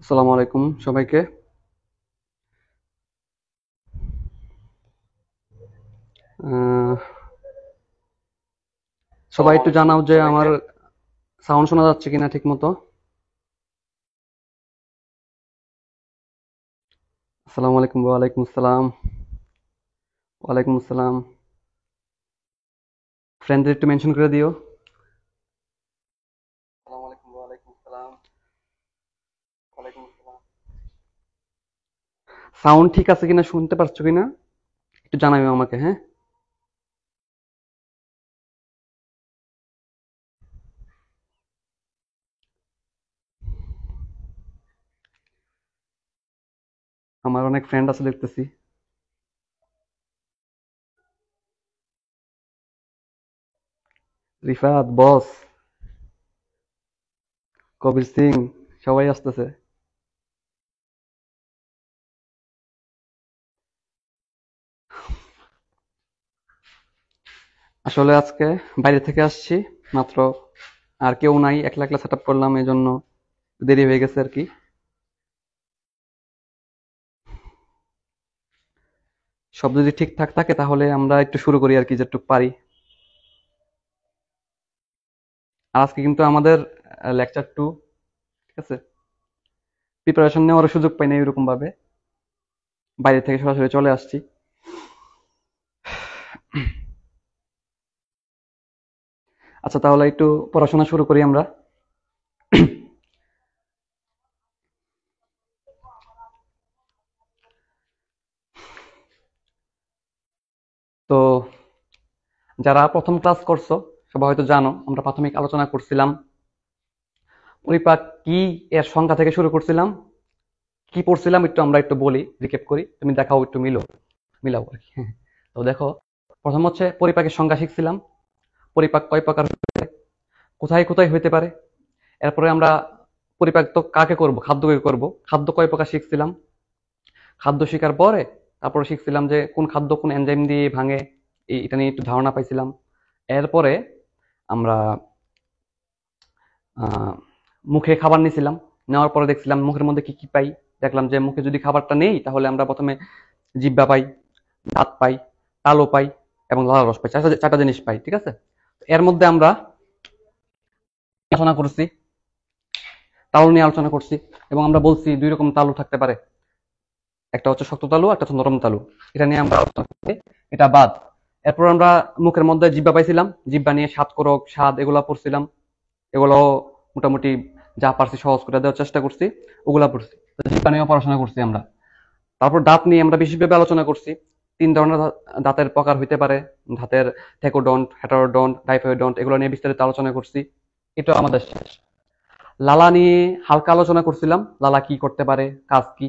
আসসালামু আলাইকুম সবাইকে। আহ, সবাই একটু জানাও যে আমার সাউন্ড শোনা যাচ্ছে কিনা ঠিক মতো। আসসালামু আলাইকুম। ওয়ালাইকুম আসসালাম। ওয়ালাইকুম আসসালাম। ফ্রেন্ডদের একটু মেনশন করে দিও। আসসালামু আলাইকুম। ওয়ালাইকুম আসসালাম। ওয়ালাইকুম আসসালাম। সাউন্ড ঠিক আছে কিনা, শুনতে পারছো কিনা একটু জানাও আমাকে, হ্যাঁ? আমার অনেক ফ্রেন্ড আছে দেখতেছি। রিফাত বস, কবির সিং, সবাই আসতেছে। আসলে আজকে বাইরে থেকে আসছি মাত্র, আর কেউ নাই, একলা একলা সেট আপ করলাম, এই জন্য দেরি হয়ে গেছে আর কি। সব যদি ঠিকঠাক থাকে তাহলে আমরা একটু শুরু করি আর কি, যেটুকু পারি। আর আজকে কিন্তু আমাদের লেকচার 2, ঠিক আছে? প্রিপারেশন নেওয়ার সুযোগ পাই না এরকম ভাবে, বাইরে থেকে সরাসরি চলে আসছি। আচ্ছা, তাহলে একটু পড়াশোনা শুরু করি আমরা। তো যারা প্রথম ক্লাস করছো সবাই হয়তো জানো, আমরা প্রাথমিক আলোচনা করছিলাম পরিপাক কি, এর সংখ্যা থেকে শুরু করছিলাম। কি পড়ছিলাম একটু আমরা একটু বলি, রিক্যাপ করি, তুমি দেখাও একটু মিলাও আর কি। তো দেখো, প্রথম হচ্ছে পরিপাকের সংখ্যা শিখছিলাম। পরিপাক কয় প্রকার, কোথায় কোথায় হইতে পারে। এরপরে আমরা পরিপাক তো কাকে করব, খাদ্যকে করব, খাদ্য কয় প্রকার শিখছিলাম। খাদ্য শিখার পরে তারপরে শিখছিলাম যে কোন খাদ্য কোন এনজাইম দিয়ে ভাঙে, এটা নিয়ে একটু ধারণা পাইছিলাম। এরপরে আমরা আহ, মুখে খাবার নিয়েছিলাম। নেওয়ার পরে দেখছিলাম মুখের মধ্যে কি কি পাই। দেখলাম যে মুখে যদি খাবারটা নেই তাহলে আমরা প্রথমে জিহ্বা পাই, দাঁত পাই, তালু পাই এবং লালা রস পাই, চারটা চারটা জিনিস পাই, ঠিক আছে? এর মধ্যে আমরা আলোচনা করছি, তালু নিয়ে আলোচনা করছি, এবং আমরা বলছি দুই রকম তালু থাকতে পারে, একটা হচ্ছে শক্ত তালু, একটা হচ্ছে নরম তালু। এটা নিয়ে আমরা আলোচনা করছি, এটা বাদ। এরপর আমরা মুখের মধ্যে জিহ্বা পাইছিলাম, জিহ্বা নিয়ে স্বাদ করক, স্বাদ, এগুলা পড়ছিলাম। এগুলো মোটামুটি যা পারছি সহজ করে দেওয়ার চেষ্টা করছি, ওগুলা পড়ছি। তো জিহ্বা নিয়েও পড়াশোনা করছি আমরা। তারপর দাঁত নিয়ে আমরা বিশেষভাবে আলোচনা করছি। 3 ধরনের দাঁতের প্রকার হইতে পারে, দাঁতের থেকোডন্ট, হেটারোডন্ট, ডাইফাইডন্ট, এগুলো নিয়ে বিস্তারিত আলোচনা করছি। এটা আমাদের শেষ। লালা নিয়ে হালকা আলোচনা করছিলাম, লালা কি করতে পারে, কাজ কি।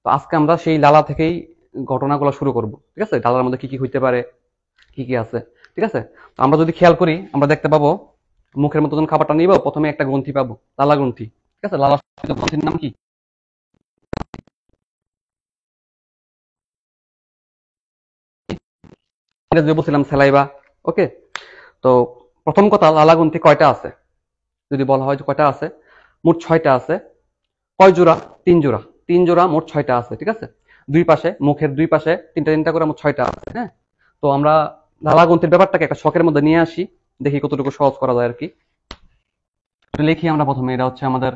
তো আজকে আমরা সেই লালা থেকেই ঘটনাগুলো শুরু করব, ঠিক আছে? লালার মধ্যে কি কি হইতে পারে, কি কি আছে, ঠিক আছে? তো আমরা যদি খেয়াল করি আমরা দেখতে পাবো, মুখের মতো যখন খাবারটা নিব প্রথমে একটা গ্রন্থি পাবো, লালা গ্রন্থি, ঠিক আছে? লালা গ্রন্থির নাম কি? ইংরেজি বলছিলাম স্যালাইভা। ওকে। তো প্রথম কথা, লালা গ্রন্থি কয়টা আছে যদি বলা হয় যে কয়টা আছে, মোট 6টা আছে। কয় জোড়া? 3 জোড়া। 3 জোড়া, মোট 6টা আছে, ঠিক আছে? দুই পাশে, মুখের দুই পাশে তিনটা তিনটা করে, মোট 6টা আছে, হ্যাঁ? তো আমরা লালা গ্রন্থির ব্যাপারটাকে একটা শখের মধ্যে নিয়ে আসি, দেখি কতটুকু সহজ করা যায় আর কি। লিখি আমরা প্রথমে, এটা হচ্ছে আমাদের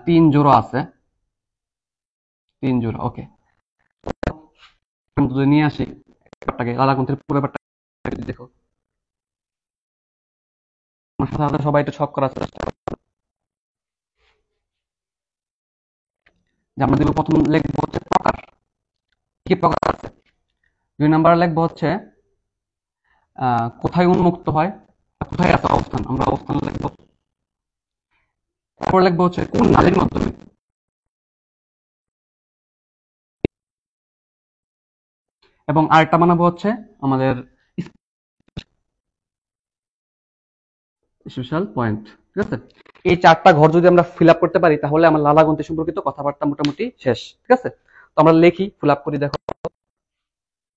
3 জোড়া আছে, 3 জোড়া, ওকে। যদি নিয়ে আসি ব্যাপারটাকে, লালা গ্রন্থির পুরো ব্যাপারটা যদি দেখো, আমার সাথে সাথে সবাই একটু ছক করার চেষ্টা করো। যে আমরা দেখবো প্রথম লিখবো হচ্ছে প্রকার, কি প্রকার আছে। 2 নাম্বার লিখবো হচ্ছে কোথায় উন্মুক্ত হয়, কোথায় আছে অবস্থান, আমরা অবস্থান লিখবো। তারপর লিখবো হচ্ছে কোন নালীর মাধ্যমে, এবং আরেকটা বানাবো হচ্ছে আমাদের স্পেশাল পয়েন্ট। ঠিক আছে, এই 4টা ঘর যদি আমরা ফিল আপ করতে পারি তাহলে আমার লালাগ্রন্থি সম্পর্কিত কথাবার্তা মোটামুটি শেষ। ঠিক আছে, তো আমরা লিখি, ফিল আপ করি। দেখো,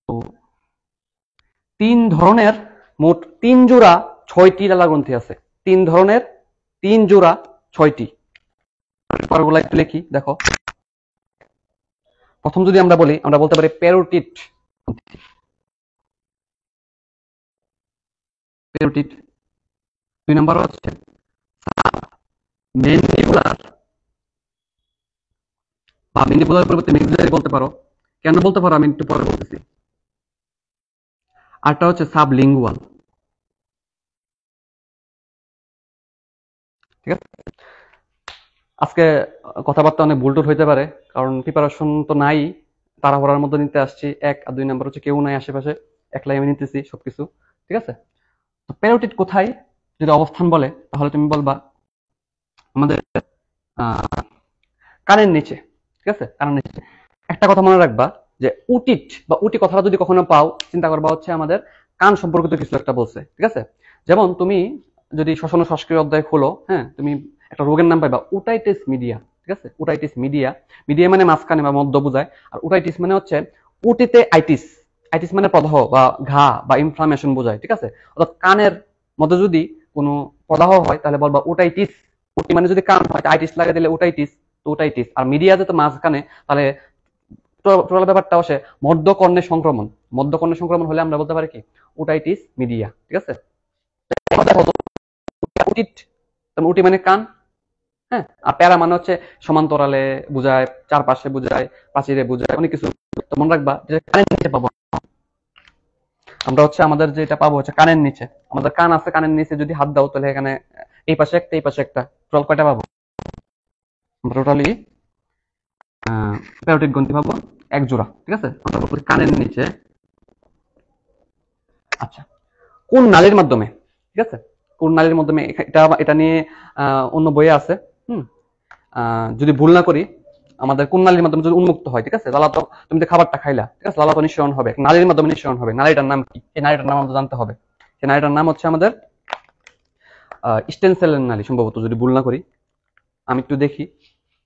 তো 3 ধরনের, মোট 3 জোড়া 6টি লালাগ্রন্থি আছে। 3 ধরনের 3 জোড়া 6টি। পরগুলো একটু লিখি। দেখো, প্রথম যদি আমরা বলি, আমরা বলতে পারি প্যারোটিড। প্যারোটিড। 2 নাম্বার হচ্ছে ম্যান্ডিবুলার, বা ম্যান্ডিবুলার পরিবর্তে ম্যাক্সিলারি বলতে পারো। কেন বলতে পারো আমি একটু পরে বলতেছি। আরটা হচ্ছে সাবলিঙ্গুয়াল। ঠিক আছে, আজকে কথাবার্তা অনেক ভুলটুল হইতে পারে, কারণ প্রিপারেশন তো নাই, তাড়াহুড়ার মধ্যে নিতে আসছি। 1 আর 2 নাম্বার হচ্ছে কেউ নাই আশেপাশে, একলাই আমি নিতেছি সবকিছু। ঠিক আছে, তো প্যারোটিড কোথায় যদি অবস্থান বলে, তাহলে তুমি বলবা আমাদের কানের নিচে। ঠিক আছে, কানের নিচে। একটা কথা মনে রাখবা, যে উটিট বা উটি কথাটা যদি কখনো পাও, চিন্তা করবা হচ্ছে আমাদের কান সম্পর্কিত কিছু একটা বলছে। ঠিক আছে, যেমন তুমি যদি শ্বসন ও শ্বাসক্রিয়া অধ্যায় খোলো, হ্যাঁ, তুমি একটা রোগের নাম পাইবা ওটাইটিস মিডিয়া। ঠিক আছে, ওটাইটিস মিডিয়া। মিডিয়া মানে মাঝখানে বা মধ্য বোঝায়, আর ওটাইটিস মানে হচ্ছে উটিতে আইটিস। আইটিস মানে প্রদাহ বা ঘা বা ইনফ্লামেশন বোঝায়। ঠিক আছে, অর্থাৎ কানের মধ্যে যদি কোনো প্রদাহ হয় তাহলে বলবা ওটাইটিস। ওটি মানে যদি কান হয়, আইটিস লাগিয়ে দিলে ওটাইটিস। তো ওটাইটিস। আর মিডিয়া যেহেতু মাঝখানে, তাহলে টোটাল ব্যাপারটা আসে মধ্যকর্ণের সংক্রমণ। মধ্যকর্ণের সংক্রমণ হলে আমরা বলতে পারি কি ওটাইটিস মিডিয়া। ঠিক আছে, উটি মানে কান, হ্যাঁ, আর প্যারা মানে হচ্ছে সমান্তরালে বুঝায়, চারপাশে বুঝায়, প্রাচীরে বুঝায়, অনেক কিছু। তো মনে রাখবা যে কানের নিচে পাবো আমরা হচ্ছে, আমাদের যেটা পাবো হচ্ছে কানের নিচে। আমাদের কান আছে, কানের নিচে যদি হাত দাও তাহলে এখানে এই পাশে একটা, এই পাশে একটা, টোটাল কয়টা পাবো আমরা? টোটালি প্যারোটিড গ্রন্থি পাবো 1 জোড়া। ঠিক আছে, আমরা বলবো কানের নিচে। আচ্ছা, কোন নালীর মাধ্যমে? ঠিক আছে, কোন নালীর মাধ্যমে, এটা এটা নিয়ে অন্য বইয়ে আছে। হুম, যদি ভুল না করি, আমাদের কোন নালীর মাধ্যমে যদি উন্মুক্ত হয়, ঠিক আছে, লালা তো, তুমি তো খাবারটা খাইলা, ঠিক আছে, লালা তো নিঃসরণ হবে, নালীর মাধ্যমে নিঃসরণ হবে। নালীটার নাম কি? এই নালীটার নাম আমাদের জানতে হবে। সেই নালীটার নাম হচ্ছে আমাদের স্টেনসেলের নালী, সম্ভবত, যদি ভুল না করি। আমি একটু দেখি,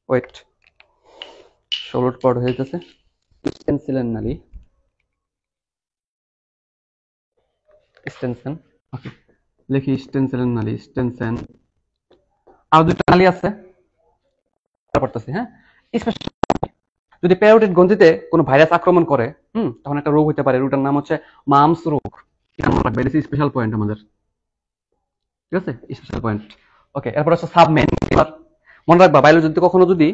ওয়েট, 16 পর হয়ে যেতেছে। স্টেনসেলের নালী, স্টেনসেন। ওকে, লিখি স্টেনসেলের নালী, স্টেনসেন। আর 2টা নালী আছে, পড়তেছি, হ্যাঁ। যদি প্যারোটিড গ্রন্থিতে কোনো ভাইরাস আক্রমণ করে, তখন একটা রোগ হতে পারে। রোগটার নাম হচ্ছে মামস রোগ। স্পেশাল পয়েন্ট আমাদের। ঠিক আছে, স্পেশাল পয়েন্ট। ওকে, এরপর হচ্ছে সাবমেন্ডিবুলার। মনে রাখবা, বায়োলজিতে কখনো যদি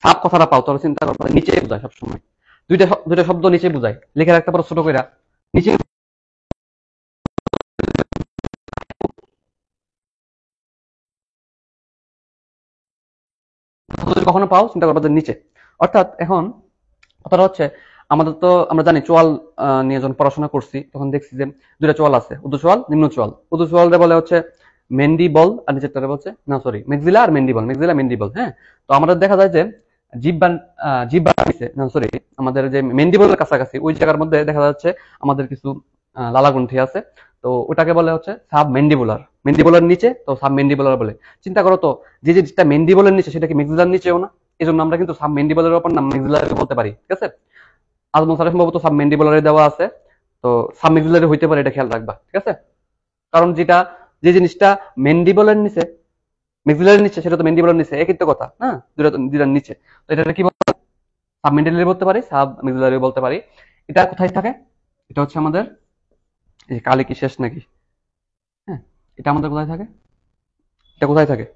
সাব কথাটা পাও, তাহলে চিন্তা করবা নিচে বোঝায় সবসময়। দুইটা শব্দ নিচে বোঝায়, লিখে রাখতে পারো ছোট কইরা নিচে। যদি কখনো পাও, চিন্তা করবা যে নিচে। অর্থাৎ এখন কথাটা হচ্ছে, আমাদের তো আমরা জানি চোয়াল নিয়ে যখন পড়াশোনা করছি, তখন দেখছি যে 2টা চোয়াল আছে, ঊর্ধ্ব চোয়াল, নিম্ন চোয়াল। ঊর্ধ্ব চোয়ালটা বলে হচ্ছে মেন্ডিবল, আর নিচেরটা বলছে, না সরি, মেক্সিলা আর মেন্ডিবল, মেক্সিলা মেন্ডিবল। হ্যাঁ, তো আমাদের দেখা যায় যে জিহ্বার জিহ্বার নিচে, না সরি, আমাদের যে মেন্ডিবলের কাছাকাছি ওই জায়গার মধ্যে দেখা যাচ্ছে আমাদের কিছু লালাগ্রন্থি আছে। তো ওটাকে বলে হচ্ছে সাব মেন্ডিবুলার। মেন্ডিবুলার নিচে তো সাব মেন্ডিবুলার বলে। চিন্তা করো তো, যে যেটা মেন্ডিবলের নিচে সেটা কি মেক্সিলার নিচেও না? এই জন্য আমরা কিন্তু সাব মেন্ডিবলের উপর নাম মেক্সিলার বলতে পারি। ঠিক আছে, আজমল স্যারের সম্ভবত সাব মেন্ডিবুলারে দেওয়া আছে, তো সাব মেক্সিলারি হইতে পারে, এটা খেয়াল রাখবা। ঠিক আছে, কারণ যে জিনিসটা মেন্ডিবলের নিচে, মেক্সিলারের নিচে, সেটা তো মেন্ডিবলের নিচে, একই তো কথা না, দুটার নিচে। তো এটা কি বলতে, সাব মেন্ডিবুলারি বলতে পারি, সাব মেক্সিলারি বলতে পারি। এটা কোথায় থাকে? এটা হচ্ছে আমাদের, এই কালে কি শেষ নাকি? হ্যাঁ, এটা আমাদের কোথায় থাকে? এটা কোথায় থাকে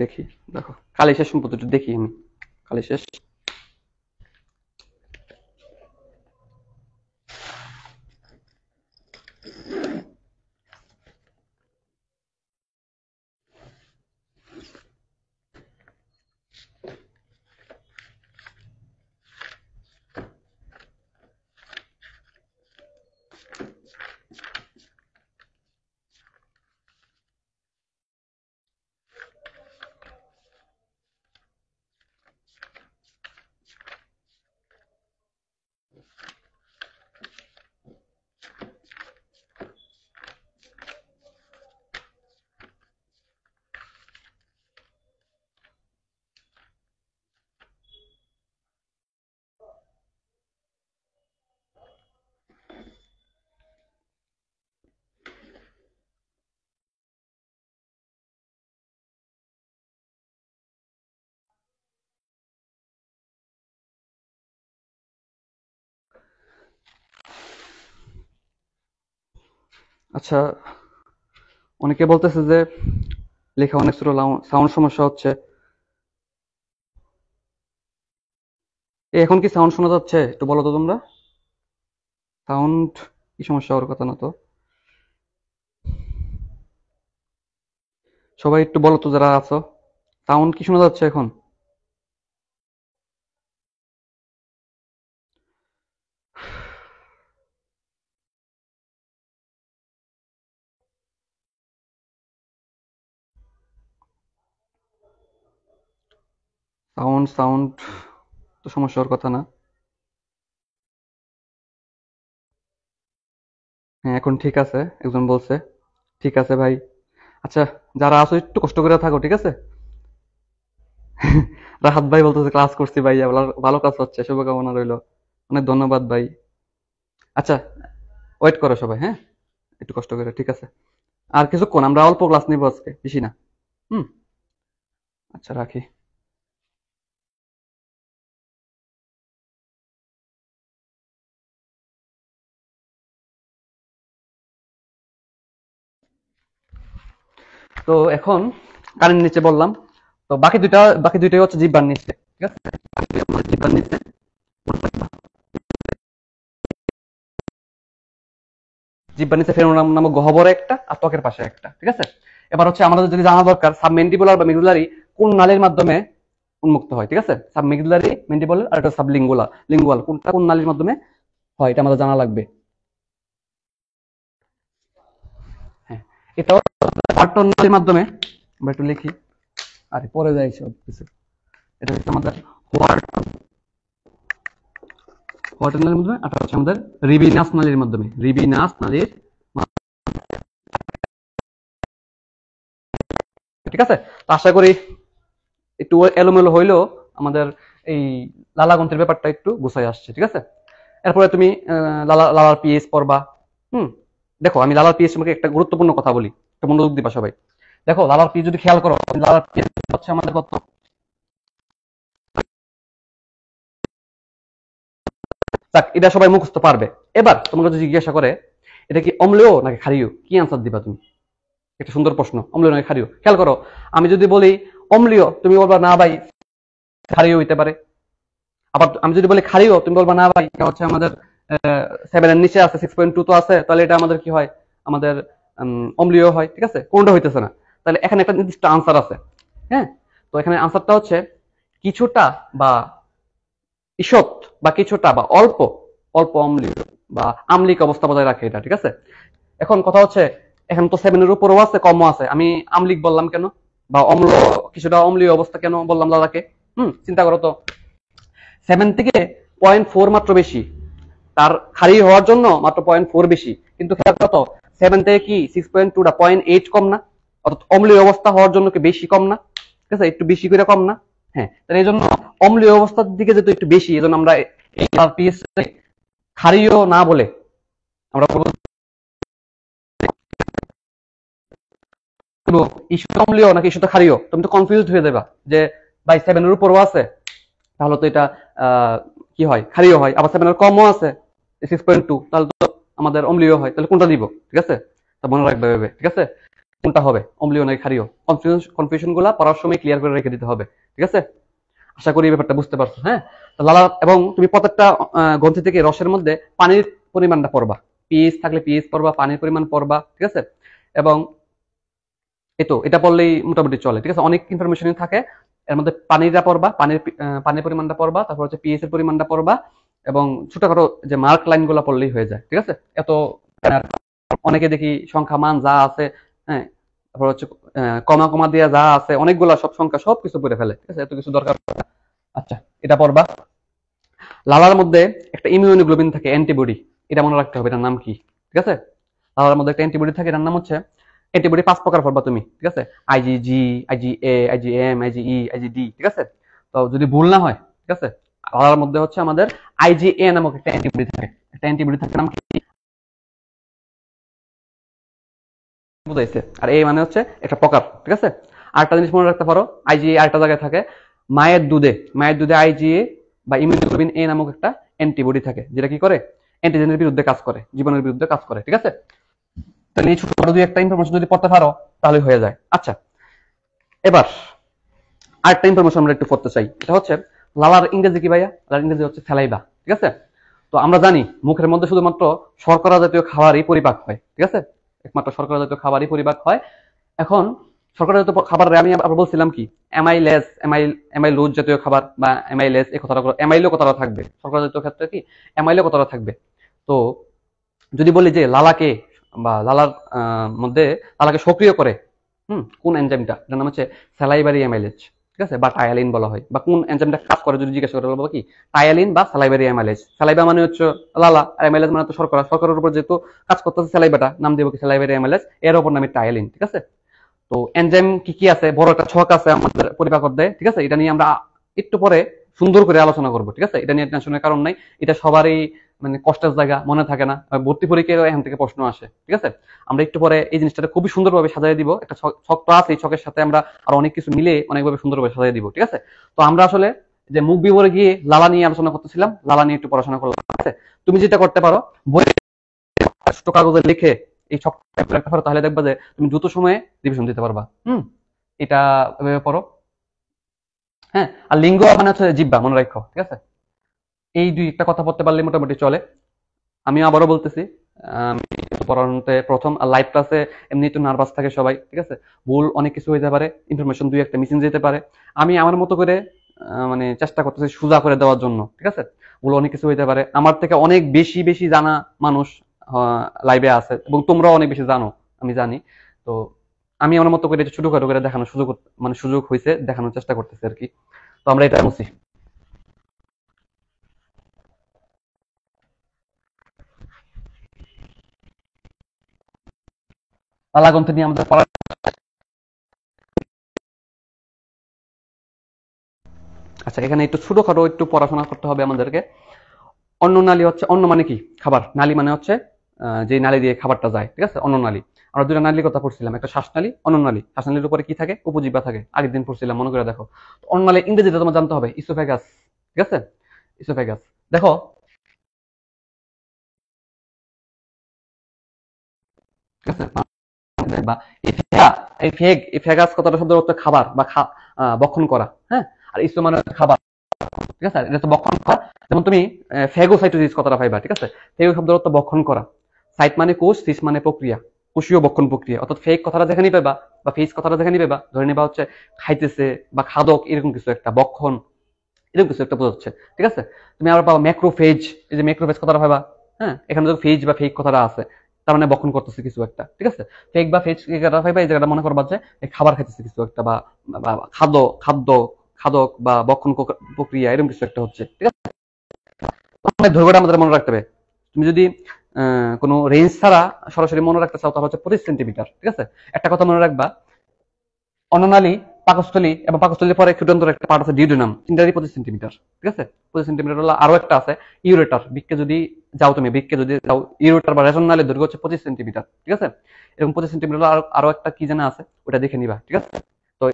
দেখি। দেখো, কালে শেষ সম্পর্কে একটু দেখি আমি। কালে শেষ, আচ্ছা, অনেকে বলতেছে যে লেখা অনেক ছোট, সাউন্ড সমস্যা হচ্ছে। এখন কি সাউন্ড শোনা যাচ্ছে? একটু বলো তো তোমরা। সাউন্ড কি সমস্যা হওয়ার কথা না তো। সবাই একটু বলো তো যারা আছো, সাউন্ড কি শোনা যাচ্ছে এখন? সাউন্ড সাউন্ড তো সমস্যা হওয়ার কথা না। হ্যাঁ, এখন ঠিক আছে, একজন বলছে। ঠিক আছে ভাই। আচ্ছা, যারা আছো একটু কষ্ট করে থাকো, ঠিক আছে? রাহাত ভাই বলতেছে ক্লাস করছি ভাই, ভালো কাজ হচ্ছে, শুভকামনা রইলো। অনেক ধন্যবাদ ভাই। আচ্ছা, ওয়েট করো সবাই, হ্যাঁ, একটু কষ্ট করে, ঠিক আছে? আর কিছুক্ষণ আমরা অল্প ক্লাস নিবো আজকে, বেশি না। হুম। আচ্ছা, রাখি। তো এখন কানের নিচে বললাম, তো বাকি দুইটাই হচ্ছে জিহ্বার নিচে, ঠিক আছে? বাকি দুইটা আমাদের জিহ্বার নিচে। জিহ্বার নিচে ফেনোরাম নামক গহ্বরে একটা আর ত্বকের পাশে একটা, ঠিক আছে? এবার হচ্ছে আমাদের যদি জানা দরকার সাবমেন্ডিবুলার বা মেডুলারি কোন নালীর মাধ্যমে উন্মুক্ত হয়, ঠিক আছে? সাবমেডুলারি, মেন্ডিবুলার আর এটা সাবলিঙ্গুয়াল, লিঙ্গুয়াল কোনটা কোন নালীর মাধ্যমে হয় এটা আমাদের জানা লাগবে। হ্যাঁ, এটাও পার্টন নালীর মাধ্যমে। আমরা একটু লিখি, আরে পরে যাই সব কিছু। এটা হচ্ছে আমাদের হোয়াইট নালীর মাধ্যমে, আর হচ্ছে আমাদের রিবিনাস নালীর মাধ্যমে, রিবিনাস নালীর ঠিক আছে? তো আশা করি একটু এলোমেলো হইলেও আমাদের এই লালাগ্রন্থির ব্যাপারটা একটু গুছাই আসছে, ঠিক আছে? এরপরে তুমি লালার পিএইচ পড়বা। হুম। দেখো, আমি লালার পিএইচ তোমাকে একটা গুরুত্বপূর্ণ কথা বলি, একটা মনোযোগ দিবা সবাই। দেখো, লালার পিএইচ যদি খেয়াল করো, লালার পিএইচ হচ্ছে আমাদের কত? যাক, এটা সবাই মুখস্থ পারবে। এবার তোমাকে যদি জিজ্ঞাসা করে এটা কি অম্লীয় নাকি ক্ষারীয়, কি আনসার দিবা তুমি? একটা সুন্দর প্রশ্ন, অম্লীয় নাকি ক্ষারীয়। খেয়াল করো, আমি যদি বলি অম্লীয়, তুমি বলবা না ভাই ক্ষারীয় হইতে পারে। আবার আমি যদি বলি ক্ষারীয়, তুমি বলবা না ভাই এটা হচ্ছে আমাদের 7 এর নিচে আছে, 6.2 তো আছে, তাহলে এটা আমাদের কি হয়? আমাদের অম্লীয় হয়, ঠিক আছে? কোনটা হইতেছে না। তাহলে এখানে একটা নির্দিষ্ট আনসার আছে। হ্যাঁ, তো এখানে আনসারটা হচ্ছে কিছুটা বা ঈষৎ বা কিছুটা বা অল্প, অল্প অম্লীয় বা আম্লিক অবস্থা বজায় রাখে এটা, ঠিক আছে? এখন কথা হচ্ছে এখন তো 7 এর উপরও আছে, কমও আছে, আমি আম্লিক বললাম কেন? বা অম্ল, কিছুটা অম্লীয় অবস্থা কেন বললাম দাদাকে? চিন্তা করো তো, 7 থেকে 0.4 মাত্র বেশি, তার ক্ষারীয় হওয়ার জন্য মাত্র 0.4 বেশি, কিন্তু খেয়াল কত 7 থেকে কি 6.2 টা 0.8 কম না? অর্থাৎ অম্লীয় অবস্থা হওয়ার জন্য কি বেশি কম না? ঠিক আছে, একটু বেশি করে কম না? হ্যাঁ, তাহলে এই জন্য অম্লীয় অবস্থার দিকে যেহেতু একটু বেশি, এই জন্য আমরা এই পিএইচ ক্ষারীয় না বলে আমরা বলবো ইস্যু অম্লীয় নাকি ইস্যুটা ক্ষারীয়। তুমি তো কনফিউজড হয়ে যাবা যে ভাই 7 এর উপরও আছে, তাহলে তো এটা কি হয়? ক্ষারীয় হয়। আবার 7 এর কমও আছে, 6.2, তাহলে তো আমাদের অম্লীয় হয়। তাহলে কোনটা দিব? ঠিক আছে? তা মনে রাখবে ভেবে, ঠিক আছে? কোনটা হবে, অম্লীয় নাকি ক্ষারীয়? কনফিউশন গুলা পড়ার সময় ক্লিয়ার করে রেখে দিতে হবে, ঠিক আছে? আশা করি এই ব্যাপারটা বুঝতে পারছো। হ্যাঁ, তো লালা, এবং তুমি প্রত্যেকটা গ্রন্থি থেকে রসের মধ্যে পানির পরিমাণটা পড়বা, পিএইচ থাকলে পিএইচ পড়বা, পানির পরিমাণ পড়বা, ঠিক আছে? এবং এই তো এটা পড়লেই মোটামুটি চলে, ঠিক আছে? অনেক ইনফরমেশন থাকে এর মধ্যে। পানিটা পড়বা, পানির পরিমাণটা পড়বা, তারপর হচ্ছে পিএইচ এর পরিমাণটা পড়বা, এবং ছোটখাটো যে মার্ক লাইন গুলা পড়লেই হয়ে যায়, ঠিক আছে? এত অনেকে দেখি সংখ্যা মান যা আছে, হ্যাঁ, তারপর হচ্ছে কমা কমা দিয়ে যা আছে অনেকগুলা সব সংখ্যা সব কিছু পড়ে ফেলে, ঠিক আছে? এত কিছু দরকার পড়ে না। আচ্ছা, এটা পড়বা। লালার মধ্যে একটা ইমিউনোগ্লোবিন থাকে, অ্যান্টিবডি, এটা মনে রাখতে হবে, এটার নাম কি? ঠিক আছে? লালার মধ্যে একটা অ্যান্টিবডি থাকে, এটার নাম হচ্ছে অ্যান্টিবডি। 5 প্রকার পড়বা তুমি, ঠিক আছে? আইজিজি, আইজিএ, আইজিএম, আইজিই, আইজিডি, ঠিক আছে? তো যদি ভুল না হয়, ঠিক আছে, লালার মধ্যে হচ্ছে আমাদের আইজিএ নামক একটা অ্যান্টিবডি থাকে, একটা অ্যান্টিবডি থাকে, নাম কি বুঝাইছে? আর এ মানে হচ্ছে একটা প্রকার, ঠিক আছে? আরেকটা জিনিস মনে রাখতে পারো, আইজিএ আরেকটা জায়গায় থাকে, মায়ের দুধে আইজিএ বা ইমিউনোগ্লোবিন এ নামক একটা অ্যান্টিবডি থাকে, যেটা কি করে? অ্যান্টিজেনের বিরুদ্ধে কাজ করে, জীবাণুর বিরুদ্ধে কাজ করে, ঠিক আছে? তাহলে এই ছোটখাটো দুই একটা ইনফরমেশন যদি পড়তে পারো তাহলে হয়ে যায়। আচ্ছা, এবার আরেকটা ইনফরমেশন আমরা একটু পড়তে চাই, এটা হচ্ছে লালার ইংরেজি কি ভাইয়া? লালার ইংরেজি হচ্ছে স্যালাইভা, ঠিক আছে? তো আমরা জানি মুখের মধ্যে শুধুমাত্র শর্করা জাতীয় খাবারই পরিপাক হয়, ঠিক আছে? একমাত্র শর্করা জাতীয় খাবারই পরিপাক হয়। এখন শর্করা জাতীয় খাবারে আমি আবার বলছিলাম কি অ্যামাইলেজ, অ্যামাইলোজ জাতীয় খাবার বা অ্যামাইলেজ, এই কথাটা অ্যামাইলো কথাটা থাকবে শর্করা জাতীয় ক্ষেত্রে, কি অ্যামাইলো কথাটা থাকবে। তো যদি বলি যে লালাকে বা লালার মধ্যে লালাকে সক্রিয় করে কোন এনজাইমটা, যার নাম হচ্ছে স্যালাইভারি অ্যামাইলেজ, ঠিক আছে, বা টায়ালিন বলা হয়, বা কোন এনজাইমটা কাজ করে যদি জিজ্ঞাসা করে বলবো কি টায়ালিন বা স্যালাইভারি অ্যামাইলেজ। স্যালাইভা মানে হচ্ছে লালা, আর অ্যামাইলেজ মানে হচ্ছে শর্করা, শর্করার উপর যেহেতু কাজ করতেছে স্যালাইভাটা, নাম দেবো কি স্যালাইভারি অ্যামাইলেজ, এর উপর নামে টায়ালিন, ঠিক আছে? তো এনজাইম কি কি আছে, বড় একটা ছক আছে আমাদের পরিপাক অধ্যায়ে, ঠিক আছে? এটা নিয়ে আমরা একটু পরে সুন্দর করে আলোচনা করবো, ঠিক আছে? এটা নিয়ে টেনশনের কারণ নাই, এটা সবারই মানে কষ্টের জায়গা, মনে থাকে না, ভর্তি পরীক্ষায় এখান থেকে প্রশ্ন আসে, ঠিক আছে? আমরা একটু পরে এই জিনিসটা খুবই সুন্দরভাবে সাজিয়ে দিব, একটা ছক তো আছে, এই ছকের সাথে আমরা আর অনেক কিছু মিলে অনেকভাবে সুন্দরভাবে সাজিয়ে দিব, ঠিক আছে? তো আমরা আসলে যে মুখ বিবরে গিয়ে লালা নিয়ে আলোচনা করতেছিলাম, লালা নিয়ে একটু পড়াশোনা করলাম, ঠিক আছে? তুমি যেটা করতে পারো বই কাগজে লিখে এই ছক রাখতে পারো, তাহলে দেখবা যে তুমি দ্রুত সময়ে রিভিশন দিতে পারবা। এটা এভাবে পড়ো। হ্যাঁ, আর লিঙ্গ মানে হচ্ছে জিহ্বা, মনে রাখো, ঠিক আছে? এই দুই একটা কথা পড়তে পারলে মোটামুটি চলে। আমি আবারও বলতেছি, আমি পড়ানোতে প্রথম, আর লাইভ ক্লাসে এমনি একটু নার্ভাস থাকে সবাই, ঠিক আছে? ভুল অনেক কিছু হইতে পারে, ইনফরমেশন দুই একটা মিসিং যেতে পারে। আমি আমার মতো করে মানে চেষ্টা করতেছি সোজা করে দেওয়ার জন্য, ঠিক আছে? ভুল অনেক কিছু হইতে পারে, আমার থেকে অনেক বেশি বেশি জানা মানুষ লাইভে আছে, এবং তোমরাও অনেক বেশি জানো, আমি জানি। তো আমি আমার মতো করে ছোটখাটো করে দেখানোর সুযোগ, মানে সুযোগ হয়েছে, দেখানোর চেষ্টা করতেছি আর কি। তো আমরা এটা বলছি, লালা গ্রন্থ নিয়ে আমাদের পড়া। আচ্ছা, এখানে একটু ছোটখাটো একটু পড়াশোনা করতে হবে আমাদেরকে। অন্ন নালী হচ্ছে, অন্ন মানে কি খাবার, নালী মানে হচ্ছে যে নালী দিয়ে খাবারটা যায়, ঠিক আছে? অন্ন নালী। আমরা দুটা নালীর কথা পড়ছিলাম, একটা শ্বাসনালী, অন্ননালী। শ্বাসনালীর উপরে কি থাকে? উপজিহ্বা থাকে, আগের দিন পড়ছিলাম, মনে করে দেখো। অন্ননালী ইংরেজিটা তোমার জানতে হবে, ইসোফেগাস, ঠিক আছে? ইসোফেগাস। দেখো, ঠিক আছে? বা ফেগাস কথাটা শব্দ অর্থ খাবার বা বক্ষণ করা, হ্যাঁ? আর ইসো মানে খাবার, ঠিক আছে? এটা তো বক্ষণ করা। যেমন তুমি ফেগোসাইটোসিস কথাটা পাইবা, ঠিক আছে? ফেগো শব্দের অর্থ বক্ষণ করা। সাইট মানে কোষ, সিস মানে প্রক্রিয়া, কোষীয় বক্ষণ প্রক্রিয়া। অর্থাৎ ফেক কথাটা যেখানে পাইবা বা ফেস কথাটা যেখানে পাইবা, ধরে নিবা হচ্ছে খাইতেছে বা খাদক, এরকম কিছু একটা, বক্ষণ, এরকম কিছু একটা বোঝাচ্ছে, ঠিক আছে? তুমি আবার পাবা ম্যাক্রোফেজ, এই যে ম্যাক্রোফেজ কথাটা পাইবা, হ্যাঁ? এখানে যদি ফেজ বা ফেক কথাটা আছে, তার মানে বক্ষণ করতেছে কিছু একটা, ঠিক আছে? ফেক বা ফেজ কথাটা পাইবা, এই জায়গাটা মনে করবা যে খাবার খাইতেছে কিছু একটা, বা খাদ্য, খাদ্য, খাদক বা বক্ষণ প্রক্রিয়া, এরকম কিছু একটা হচ্ছে, ঠিক আছে? দৈর্ঘ্যটা আমাদের মনে রাখতে হবে। তুমি যদি কোনো রেঞ্জ ছাড়া সরাসরি মনে রাখতে চাও, তাহলে হচ্ছে 25 সেন্টিমিটার, ঠিক আছে? একটা কথা মনে রাখবা, অন্ননালী, পাকস্থলী এবং পাকস্থলীর পরে ক্ষুদ্রান্তর একটা পার্ট আছে ডিউডেনাম, তিনটারই 25 সেন্টিমিটার, ঠিক আছে? 25 সেন্টিমিটার হলো। আরো একটা আছে ইউরেটার, বৃক্কে যদি যাও, তুমি বৃক্কে যদি যাও, ইউরেটার বা রেশন নালীর দৈর্ঘ্য হচ্ছে 25 সেন্টিমিটার, ঠিক আছে? এরকম 25 সেন্টিমিটার আরো একটা কি জানা আছে, ওটা দেখে নিবা, ঠিক আছে? তো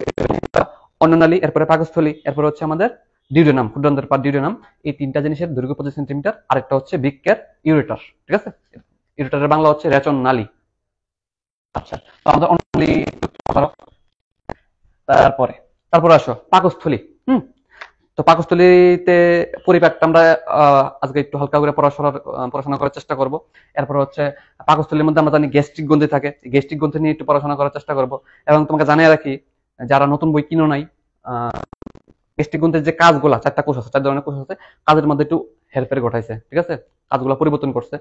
অন্ননালী, এরপরে পাকস্থলী, এরপরে হচ্ছে আমাদের ডিউডেনাম, ক্ষুদ্রান্তর পার্ট ডিউডেনাম। এই তিনটা জিনিসের দৈর্ঘ্য 25 সেন্টিমিটার। আরেকটা হচ্ছে বৃক্কের ইউরেটার, ঠিক আছে? ইউরেটারের বাংলা হচ্ছে রেচন নালী। আচ্ছা, তো আমাদের অন্ননালী, তারপরে তারপরে আসো পাকস্থলী। হুম, তো পাকস্থলীতে পরিপাকটা আমরা আজকে একটু হালকা করে পড়াশোনা করার চেষ্টা করব। এরপর হচ্ছে পাকস্থলীর মধ্যে আমরা জানি গ্যাস্ট্রিক গ্রন্থি থাকে, গ্যাস্ট্রিক গ্রন্থি নিয়ে একটু পড়াশোনা করার চেষ্টা করব। এবং তোমাকে জানিয়ে রাখি, যারা নতুন বই কিনো নাই, গ্যাস্ট্রিক গ্রন্থির যে কাজগুলা, চারটা কোষ আছে, 4 ধরনের কোষ আছে, কাজের মধ্যে একটু হেরফের ঘটাইছে, ঠিক আছে? কাজগুলো পরিবর্তন করছে।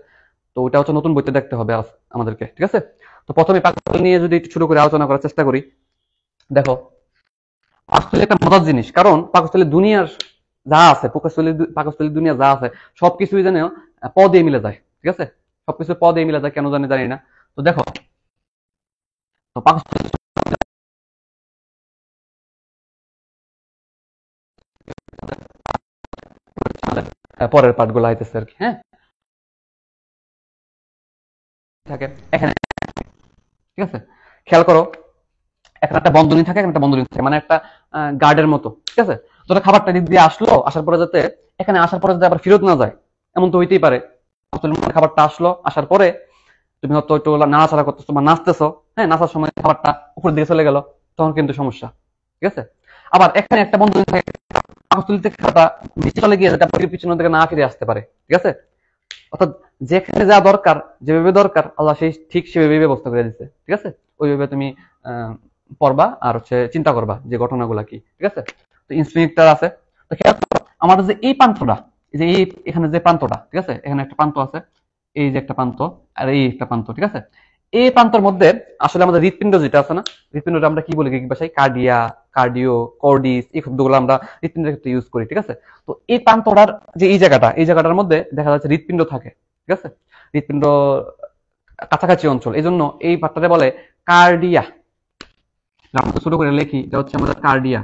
তো ওটা হচ্ছে নতুন বইতে দেখতে হবে আমাদেরকে, ঠিক আছে? তো প্রথমে পাকস্থলী নিয়ে যদি একটু শুরু করে আলোচনা করার চেষ্টা করি, দেখো পাকস্থলী একটা মজার জিনিস, কারণ পাকস্থলী দুনিয়ার যা আছে, পাকস্থলী দুনিয়া যা আছে সবকিছুই যেন প দিয়ে মিলে যায়, ঠিক আছে? সবকিছু প দিয়ে মিলে যায়, কেন জানি না। তো দেখো, তো পাকস্থলী পরের পার্ট গুলো আইতেছে আর কি, হ্যাঁ? থাকে এখানে, ঠিক আছে? খেয়াল করো, এখানে একটা বন্ধনী থাকে, একটা বন্ধনী থাকে, মানে একটা গার্ডের মতো, ঠিক আছে? ধরো খাবারটা দিক দিয়ে আসলো, আসার পরে যাতে এখানে আসার পরে যাতে আবার ফেরত না যায়, এমন তো হইতেই পারে। খাবারটা আসলো, আসার পরে তুমি হয়তো একটু নাড়াচাড়া করতেছো বা নাচতেছো, হ্যাঁ, নাচার সময় খাবারটা উপরের দিকে চলে গেল, তখন কিন্তু সমস্যা। ঠিক আছে। আবার এখানে একটা বন্ধ থাকে, পাকস্থলী থেকে খাবারটা নিচে চলে গিয়ে যাতে আপনার পিছনের দিকে না ফিরে আসতে পারে। ঠিক আছে। অর্থাৎ যেখানে যা দরকার, যেভাবে দরকার আল্লাহ সেই ঠিক সেভাবে ব্যবস্থা করে দিচ্ছে। ঠিক আছে। ওইভাবে তুমি পড়বা আর চিন্তা করবা যে ঘটনাগুলা কি। ঠিক আছে। তো ইন্সপিরিটার আছে। তো খেয়াল করো, আমাদের যে এই প্রান্তটা, যে এই এখানে যে প্রান্তটা, ঠিক আছে, এখানে একটা প্রান্ত আছে, এই যে একটা প্রান্ত, আর এই একটা প্রান্ত। ঠিক আছে। এই প্রান্তর মধ্যে আসলে আমাদের হৃৎপিণ্ড যেটা আছে না, হৃৎপিণ্ডটা আমরা কি বলি গ্রিক ভাষায়? কার্ডিয়া, কার্ডিও, কর্ডিস, এই শব্দগুলো আমরা হৃৎপিণ্ডের ক্ষেত্রে ইউজ করি। ঠিক আছে। তো এই প্রান্তটার যে এই জায়গাটা, এই জায়গাটার মধ্যে দেখা যাচ্ছে হৃৎপিণ্ড থাকে। ঠিক আছে। হৃৎপিণ্ড কাছাকাছি অঞ্চল, এই জন্য এই পার্টটাকে বলে কার্ডিয়া। আমরা ছোট করে লিখি, এটা হচ্ছে আমাদের কার্ডিয়া।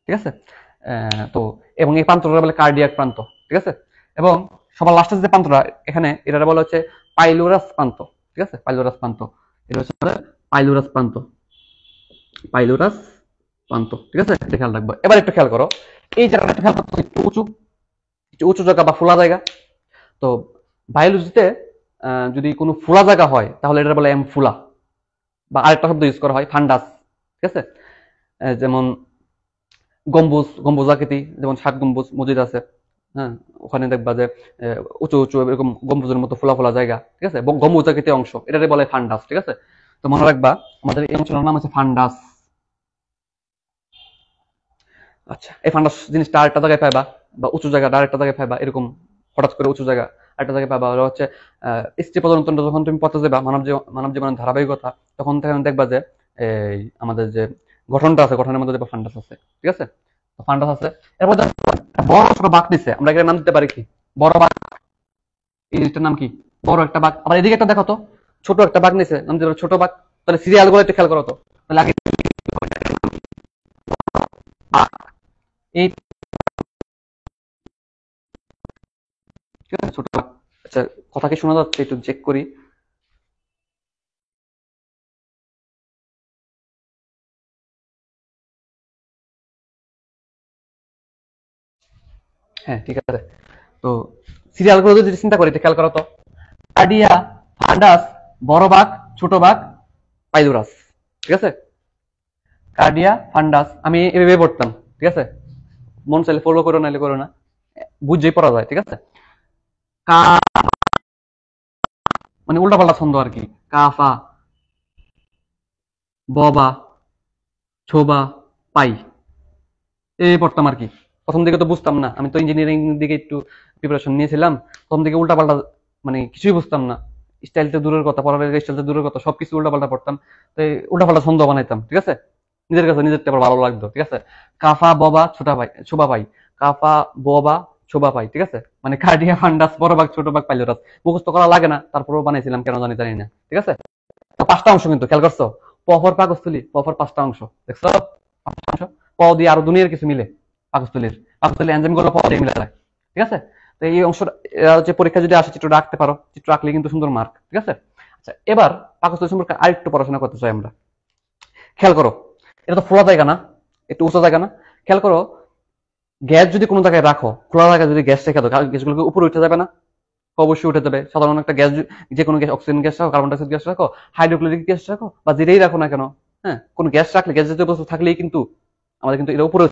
ঠিক আছে। তো এবং এই প্রান্তটা বলে কার্ডিয়াক প্রান্ত। ঠিক আছে। এবং সবার লাস্টের যে প্রান্তটা এখানে, এটা বলা হচ্ছে পাইলোরাস প্রান্ত। ঠিক আছে। পাইলোরাস প্রান্ত, এটা হচ্ছে আমাদের পাইলোরাস প্রান্ত। পাইলোরাস প্রান্ত। ঠিক আছে। এটা খেয়াল রাখবো। এবার একটু খেয়াল করো, এই জায়গাটা একটু খেয়াল করো, একটু উঁচু, একটু উঁচু জায়গা বা খোলা জায়গা। তো বায়োলজিতে যদি কোনো ফোলা জায়গা হয় তাহলে এটা বলে এমফুলা, বা আরেকটা শব্দ ইউজ করা হয় ফান্ডাস। ঠিক আছে। যেমন গম্বুজ, গম্বুজ আকৃতি, যেমন 7 গম্বুজ মসজিদ আছে, হ্যাঁ, ওখানে দেখবা যে উঁচু উঁচু এরকম গম্বুজের মতো ফোলা ফোলা জায়গা। ঠিক আছে। গম্বুজ আকৃতি অংশ, এটাকে বলে ফান্ডাস। ঠিক আছে। তো মনে রাখবা আমাদের এই অঞ্চলের নাম হচ্ছে ফান্ডাস। আচ্ছা, এই ফান্ডাস জিনিসটা আরেকটা জায়গায় পাইবা, বা উঁচু জায়গা আরেকটা জায়গায় পাইবা, এরকম হঠাৎ করে উঁচু জায়গা আরেকটা জায়গায় পাইবা। ওরা হচ্ছে স্ত্রী প্রজননতন্ত্র যখন তুমি পড়তে যাবা, মানব জীবনের ধারাবাহিকতা, তখন দেখবা যে এই আমাদের যে গঠনটা আছে, গঠনের মধ্যে দেখবা ফান্ডাস আছে। ঠিক আছে। ফান্ডাস আছে। এরপর বড় ছোট বাঘ দিচ্ছে, আমরা এখানে নাম দিতে পারি কি? বড় বাঘ। এই জিনিসটার নাম কি? বড় একটা বাঘ। আবার এদিকে একটা দেখো তো, ছোট একটা বাঘ নিছে, নাম দিতে পারি ছোট বাঘ। তাহলে সিরিয়াল গুলো একটু খেয়াল করো তো, তাহলে আগে এই, ঠিক আছে, ছোট বাঘ। আচ্ছা, কথা কি শোনা যাচ্ছে? একটু চেক করি। হ্যাঁ, ঠিক আছে। তো সিরিয়াল গুলো যদি চিন্তা করি, খেয়াল করো তো, কার্ডিয়া, ফান্ডাস, বড় বাঘ, ছোট বাঘ, পাইলুরাস। ঠিক আছে। কার্ডিয়া, ফান্ডাস, আমি এভাবে পড়তাম। ঠিক আছে। মন চাইলে ফলো করো, নাইলে করো না, বুঝেই পড়া যায়। ঠিক আছে। কা মানে উল্টা পাল্টা ছন্দ আর কি। কাফা, ববা, ছোবা, পাই, এই পড়তাম আর কি। প্রথম দিকে তো বুঝতাম না, আমি তো ইঞ্জিনিয়ারিং দিকে একটু প্রিপারেশন নিয়েছিলাম। প্রথম দিকে উল্টা পাল্টা, মানে কিছুই বুঝতাম না। স্টাইলটা দূরের কথা, পড়ালেখার স্টাইলটা দূরের কথা, সবকিছু উল্টা পাল্টা পড়তাম। তো উল্টা পাল্টা ছন্দ বানাইতাম। ঠিক আছে। নিজের কাছে নিজেরটা আবার ভালো লাগতো। ঠিক আছে। কাফা, ববা, ছোটা পাই, ছোবা পাই, কাফা, ববা, ছোবা পাই। ঠিক আছে। মানে কার্ডিয়া, ফান্ডাস, বড় বাঘ, ছোট বাঘ, পাইলোরাস মুখস্থ করা লাগে না, তারপরেও বানাইছিলাম, কেন জানি না। ঠিক আছে। তো 5টা অংশ কিন্তু খেয়াল করছো, পফর পাকস্থলী, পফর 5টা অংশ দেখছো, 5টা অংশ। প দিয়ে আরো দুনিয়ার কিছু মিলে পাকস্থলীর এনজাইম গুলো প দিয়ে মিলে যায়। ঠিক আছে। তো এই অংশটা হচ্ছে পরীক্ষা যদি আসে চিত্রটা আঁকতে পারো, চিত্র আঁকলে কিন্তু সুন্দর মার্ক। ঠিক আছে। আচ্ছা, এবার পাকস্থলী সম্পর্কে আরেকটু পড়াশোনা করতে চাই আমরা। খেয়াল করো, এটা তো খোলা জায়গা না, একটু উঁচা জায়গা না? খেয়াল করো, গ্যাস যদি কোনো জায়গায় রাখো, খোলা জায়গায় যদি গ্যাস রেখে দাও, গ্যাসগুলোকে উপরে উঠে যাবে না? অবশ্যই উঠে যাবে। সাধারণ একটা গ্যাস, যে কোনো গ্যাস, অক্সিজেন গ্যাস রাখো, কার্বন ডাইঅক্সাইড গ্যাস রাখো, হাইড্রোক্লোরিক গ্যাস রাখো, বা যেটাই রাখো না কেন, হ্যাঁ, কোনো গ্যাস রাখলে, গ্যাস জাতীয় বস্তু থাকলেই কিন্তু আমাদের কিন্তু এটা উপরে,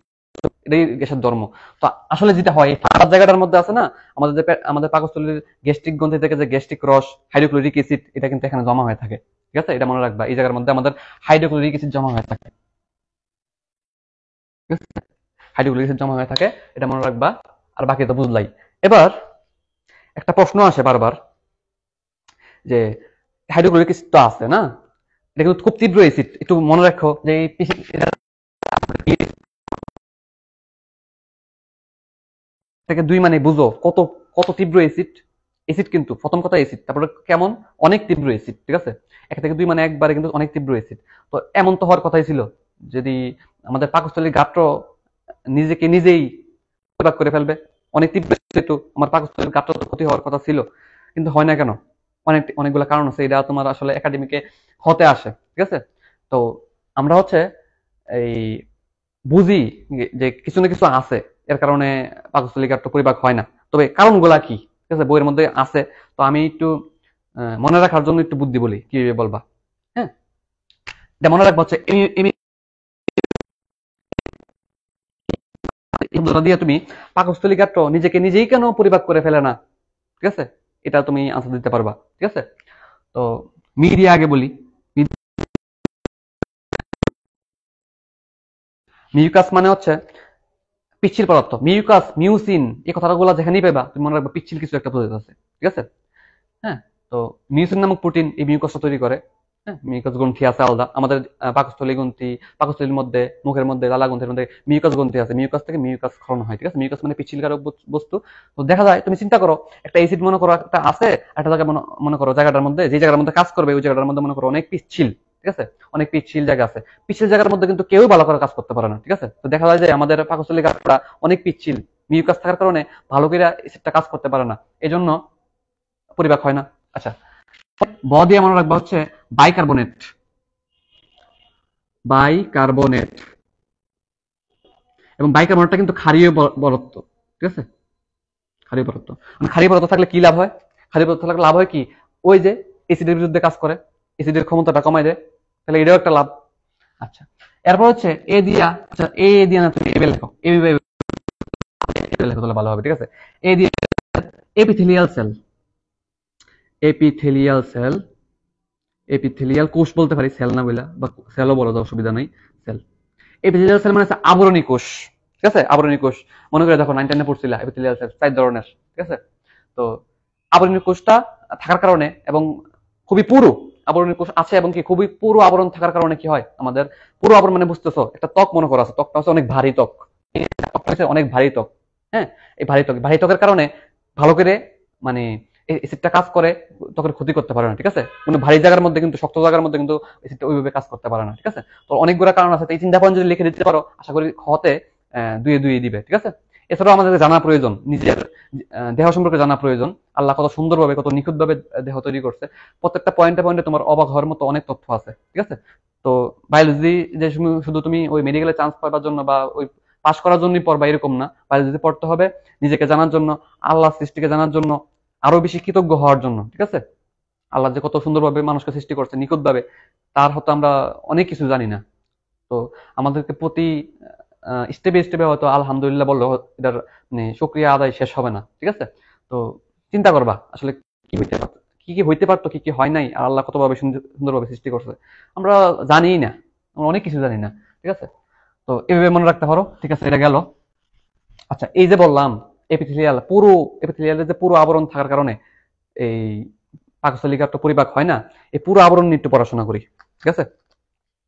এটাই গ্যাসের ধর্ম। তো আসলে যেটা হয়, এই ফাঁকা জায়গাটার মধ্যে আছে না, আমাদের যে আমাদের পাকস্থলীর গ্যাস্ট্রিক গ্রন্থি থেকে যে গ্যাস্ট্রিক রস, হাইড্রোক্লোরিক অ্যাসিড, এটা কিন্তু এখানে জমা হয়ে থাকে। ঠিক আছে। এটা মনে রাখবা, এই জায়গার মধ্যে আমাদের হাইড্রোক্লোরিক অ্যাসিড জমা হয়ে থাকে। ঠিক আছে। হাইড্রোক্লোরিক অ্যাসিড জমা হয়ে থাকে, এটা মনে রাখবা। আর বাকি তো বুঝলাই। এবার একটা প্রশ্ন আসে বারবার, যে হাইড্রোক্লোরিক অ্যাসিড তো আছে না, এটা কিন্তু খুব তীব্র অ্যাসিড। একটু মনে রাখো যে এই থেকে 2 মানে বুঝো কত কত তীব্র অ্যাসিড। অ্যাসিড কিন্তু প্রথম কথা অ্যাসিড, তারপরে কেমন, অনেক তীব্র অ্যাসিড। ঠিক আছে। 1 থেকে 2 মানে একবারে কিন্তু অনেক তীব্র অ্যাসিড। তো এমন তো হওয়ার কথাই ছিল, যদি আমাদের পাকস্থলীর গাত্র নিজেকে নিজেই প্রতিবাদ করে ফেলবে, অনেক তীব্র একটু আমার পাকস্থলীর গাত্র তো ক্ষতি হওয়ার কথা ছিল, কিন্তু হয় না কেন? অনেকগুলো কারণ আছে, এটা তোমার আসলে একাডেমিকে হতে আসে। ঠিক আছে। তো আমরা এই বুঝি যে কিছু না কিছু আছে, এর কারণে পাকস্থলী গাত্র পরিপাক হয় না। তবে কারণগুলা কি, ঠিক আছে, বইয়ের মধ্যে আছে। তো আমি একটু মনে রাখার জন্য একটু বুদ্ধি বলি, কিভাবে বলবা। হ্যাঁ, এটা মনে রাখবা হচ্ছে দিয়ে তুমি পাকস্থলিকাটা নিজেকে নিজেই কেন পরিপাক করে ফেলে না, ঠিক আছে, এটা তুমি আনসার দিতে পারবা। ঠিক আছে, তো মিডিয়া আগে বলি। মিউকাস মানে হচ্ছে পিচ্ছিল পদার্থ। মিউকাস, মিউসিন, এই কথাগুলো যেখানেই পাবা তুমি মনে রাখবা পিচ্ছিল কিছু একটা বোঝাতে। ঠিক আছে, হ্যাঁ। তো মিউসিন নামক প্রোটিন এই মিউকাসটা তৈরি করে। হ্যাঁ, মিউকাস গ্রন্থি আছে আলাদা আমাদের পাকস্থলী গ্রন্থি, পাকস্থলীর মধ্যে, মুখের মধ্যে, লালা গ্রন্থির মধ্যে মিউকাস গ্রন্থি আছে। মিউকাস থেকে মিউকাস ক্ষরণ হয়। ঠিক আছে, মিউকাস মানে পিচ্ছিলকারক বস্তু। তো দেখা যায়, তুমি চিন্তা করো, একটা অ্যাসিড মনে করো একটা আছে, একটা জায়গায় মনে করো জায়গাটার মধ্যে, যে জায়গার মধ্যে কাজ করবে ওই জায়গাটার মধ্যে মনে করো অনেক পিচ্ছিল। ঠিক আছে, অনেক পিচ্ছিল জায়গা আছে। পিচ্ছিল জায়গার মধ্যে কিন্তু কেউ ভালো করে কাজ করতে পারে না। ঠিক আছে, তো দেখা যায় যে আমাদের পাকস্থলীকাটা অনেক পিচ্ছিল, মিউকাস থাকার কারণে ভালো করে অ্যাসিডটা কাজ করতে পারে না, এজন্য পরিপাক হয় না। আচ্ছা, ব দিয়ে মনে রাখবা হচ্ছে বাইকার্বনেট। বাইকার্বনেট, এবং বাইকার্বনেটটা কিন্তু ক্ষারীয় পদার্থ। ঠিক আছে, ক্ষারীয় পদার্থ। মানে ক্ষারীয় পদার্থ থাকলে কি লাভ হয়? ক্ষারীয় পদার্থ থাকলে লাভ হয় কি, ওই যে এসিডের বিরুদ্ধে কাজ করে, এসিডের ক্ষমতাটা কমায় দেয়, তাহলে এটাও একটা লাভ। আচ্ছা, এরপর হচ্ছে এ দিয়া, আচ্ছা এ দিয়া না তুমি এবে লেখো, এ লেখো তাহলে ভালো হবে। ঠিক আছে, এ দিয়ে epithelial cell. Epithelial cell, epithelial কোষ বলতে পারি, সেল না বইলা, বা সেলও বলা যায়, অসুবিধা নাই। সেল, এপিথেলিয়াল সেল মানে আবরণী কোষ। ঠিক আছে, আবরণী কোষ মনে করে দেখো 9 10 পড়ছিলা, এপিথেলিয়াল সেল 4 ধরনের। ঠিক আছে, তো আবরণী কোষটা থাকার কারণে এবং খুবই পুরু আবরণী কোষ আছে, এবং কি খুবই পুরু আবরণ থাকার কারণে কি হয় আমাদের, পুরো আবরণ মানে বুঝতেছো, একটা ত্বক মনে করা আছে, ত্বকটা হচ্ছে অনেক ভারী ত্বক, ত্বকটা হচ্ছে অনেক ভারী ত্বক। হ্যাঁ, এই ভারী ত্বকের কারণে ভালো করে মানে এসিডটা কাজ করে, ত্বকের ক্ষতি করতে পারে না। ঠিক আছে, মানে ভারী জায়গার মধ্যে কিন্তু, শক্ত জায়গার মধ্যে কিন্তু এসিডটা ওইভাবে কাজ করতে পারে না। ঠিক আছে, তো অনেকগুলো কারণ আছে, এই চিন্তা পয়েন্ট যদি লিখে দিতে পারো, আশা করি খতে 2 দিবে। ঠিক আছে, এছাড়াও আমাদের জানা প্রয়োজন, নিজের দেহ সম্পর্কে জানা প্রয়োজন। আল্লাহ কত সুন্দরভাবে, কত নিখুঁতভাবে দেহ তৈরি করছে, প্রত্যেকটা পয়েন্টে পয়েন্টে তোমার অবাক হওয়ার মতো অনেক তথ্য আছে। ঠিক আছে, তো বায়োলজি যে শুধু তুমি ওই মেডিকেলে চান্স পাওয়ার জন্য বা ওই পাশ করার জন্যই পড়বা এরকম না, বায়োলজি পড়তে হবে নিজেকে জানার জন্য, আল্লাহ সৃষ্টিকে জানার জন্য, আরো বেশি কৃতজ্ঞ হওয়ার জন্য। ঠিক আছে, আল্লাহ যে কত সুন্দরভাবে মানুষকে সৃষ্টি করছে নিখুঁতভাবে, তার হয়তো আমরা অনেক কিছু জানি না। তো আমাদেরকে প্রতি স্টেপে স্টেপে হয়তো আলহামদুলিল্লাহ বললো এটার মানে শুকরিয়া আদায় শেষ হবে না। ঠিক আছে, তো চিন্তা করবা আসলে কি হইতে পারতো, কি কি হইতে পারতো, কি কি হয় নাই, আর আল্লাহ কতভাবে সুন্দরভাবে সৃষ্টি করছে আমরা জানিই না, আমরা অনেক কিছু জানি না। ঠিক আছে, তো এভাবে মনে রাখতে পারো। ঠিক আছে, এটা গেল। আচ্ছা, এই যে বললাম এপিথেলিয়াল, পুরো এপিথেলিয়ালের যে পুরো আবরণ থাকার কারণে এই পাকস্থলিকাটা পরিপাক হয় না, এই পুরো আবরণ নিয়ে একটু পড়াশোনা করি। ঠিক আছে,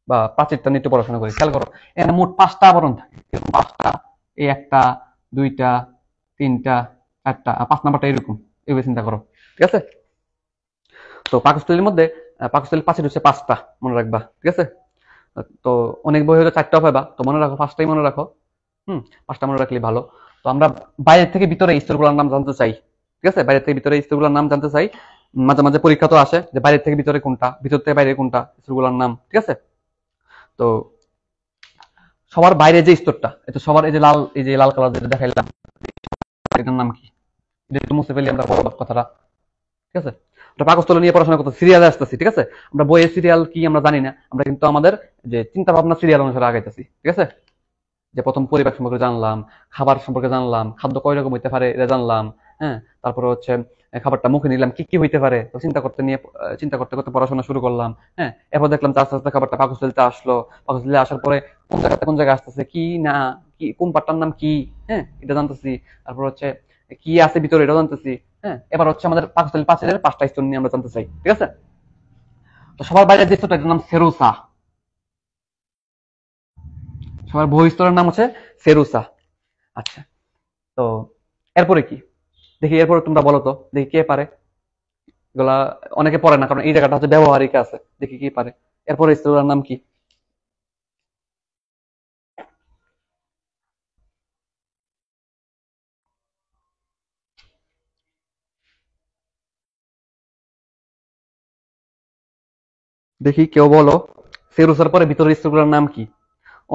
বা প্রাচীরটা নিয়ে একটু পড়াশোনা করি। খেয়াল করো, এখানে মোট 5টা আবরণ থাকে। এরকম 5টা, এই 1টা 2টা 3টা 4টা, আর 5 নাম্বারটা এরকম, এইভাবে চিন্তা করো। ঠিক আছে, তো পাকস্থলীর মধ্যে পাকস্থলীর প্রাচীর হচ্ছে 5টা, মনে রাখবা। ঠিক আছে, তো অনেক বই হলে 4টাও পাবা, তো মনে রাখো 5টাই মনে রাখো। 5টা মনে রাখলে ভালো। তো আমরা বাইরের থেকে ভিতরে স্তরগুলোর নাম জানতে চাই। ঠিক আছে, বাইরের থেকে ভিতরে স্তরগুলোর নাম জানতে চাই। মাঝে মাঝে পরীক্ষা তো আসে যে বাইরের থেকে ভিতরে কোনটা, ভিতর থেকে বাইরে কোনটা, স্তরগুলোর নাম। ঠিক আছে, তো সবার বাইরে যে স্তরটা, এটা সবার এই যে লাল, এই যে লাল কালার যেটা দেখাইলাম, এটার নাম কি, এটা একটু মুছে ফেলি আমরা কথাটা। ঠিক আছে, ওটা পাকস্থলী নিয়ে পড়াশোনা করতে সিরিয়ালে আসতেছি। ঠিক আছে, আমরা বইয়ের সিরিয়াল কি আমরা জানি না, আমরা কিন্তু আমাদের যে চিন্তা ভাবনা সিরিয়াল অনুসারে আগাইতেছি। ঠিক আছে, যে প্রথম পরিবার সম্পর্কে জানলাম, খাবার সম্পর্কে জানলাম, খাদ্য কয় রকম হইতে পারে এটা জানলাম। হ্যাঁ, তারপরে হচ্ছে খাবারটা মুখে নিলাম, কি কি হইতে পারে, তো চিন্তা করতে করতে পড়াশোনা শুরু করলাম। হ্যাঁ, এরপর দেখলাম আস্তে আস্তে খাবারটা পাকস্থলীতে আসলো, পাকস্থলীতে আসার পরে কোন জায়গায় আসতেছে, কি না, কি কোন পাটটার নাম কি, হ্যাঁ এটা জানতেছি। তারপর হচ্ছে কি আছে ভিতরে এটাও জানতেছি। হ্যাঁ, এবার হচ্ছে আমাদের পাকস্থলী পাঁচের 5টা স্তর নিয়ে আমরা জানতে চাই। ঠিক আছে, তো সবার বাইরে যে স্তরটা, এটার নাম সেরুসা। সবার বহিঃস্তরের নাম হচ্ছে সেরুসা। আচ্ছা, তো এরপরে কি দেখি, এরপরে তোমরা বলো তো, দেখি কে পারে। এগুলা অনেকে পড়ে না, কারণ এই জায়গাটা হচ্ছে ব্যবহারিক আছে। দেখি কি পারে। এরপরে স্তরের নাম কি? দেখি কেউ বলো, সেরুসার পরে ভিতরের স্তরগুলোর নাম কি?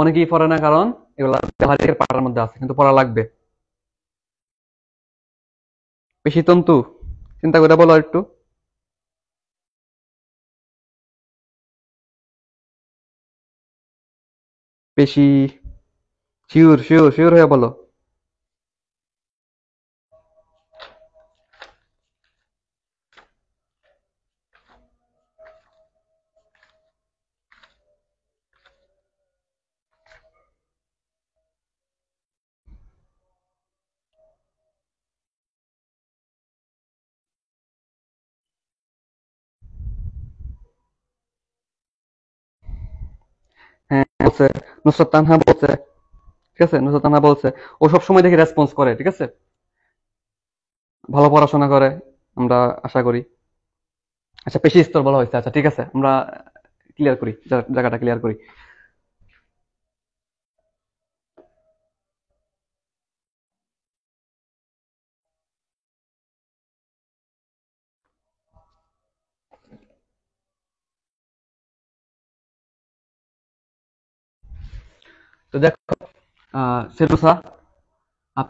অনেকেই পড়ে না, কারণ এগুলা ব্যবহারিকের পাঠার মধ্যে আছে, কিন্তু পড়া লাগবে। পেশিতন্তু, চিন্তা করে বলো একটু। পেশি। শিওর শিওর শিওর হয়ে বলো। হ্যাঁ বলছে, নুসরাত তানহা বলছে। ঠিক আছে, নুসরাত তানহা বলছে। ও সব সময় দেখি রেসপন্স করে, ঠিক আছে, ভালো পড়াশোনা করে, আমরা আশা করি। আচ্ছা পেশি স্তর বলা হয়েছে, আচ্ছা ঠিক আছে, আমরা ক্লিয়ার করি, জায়গাটা ক্লিয়ার করি। তো দেখো, সেলুসা,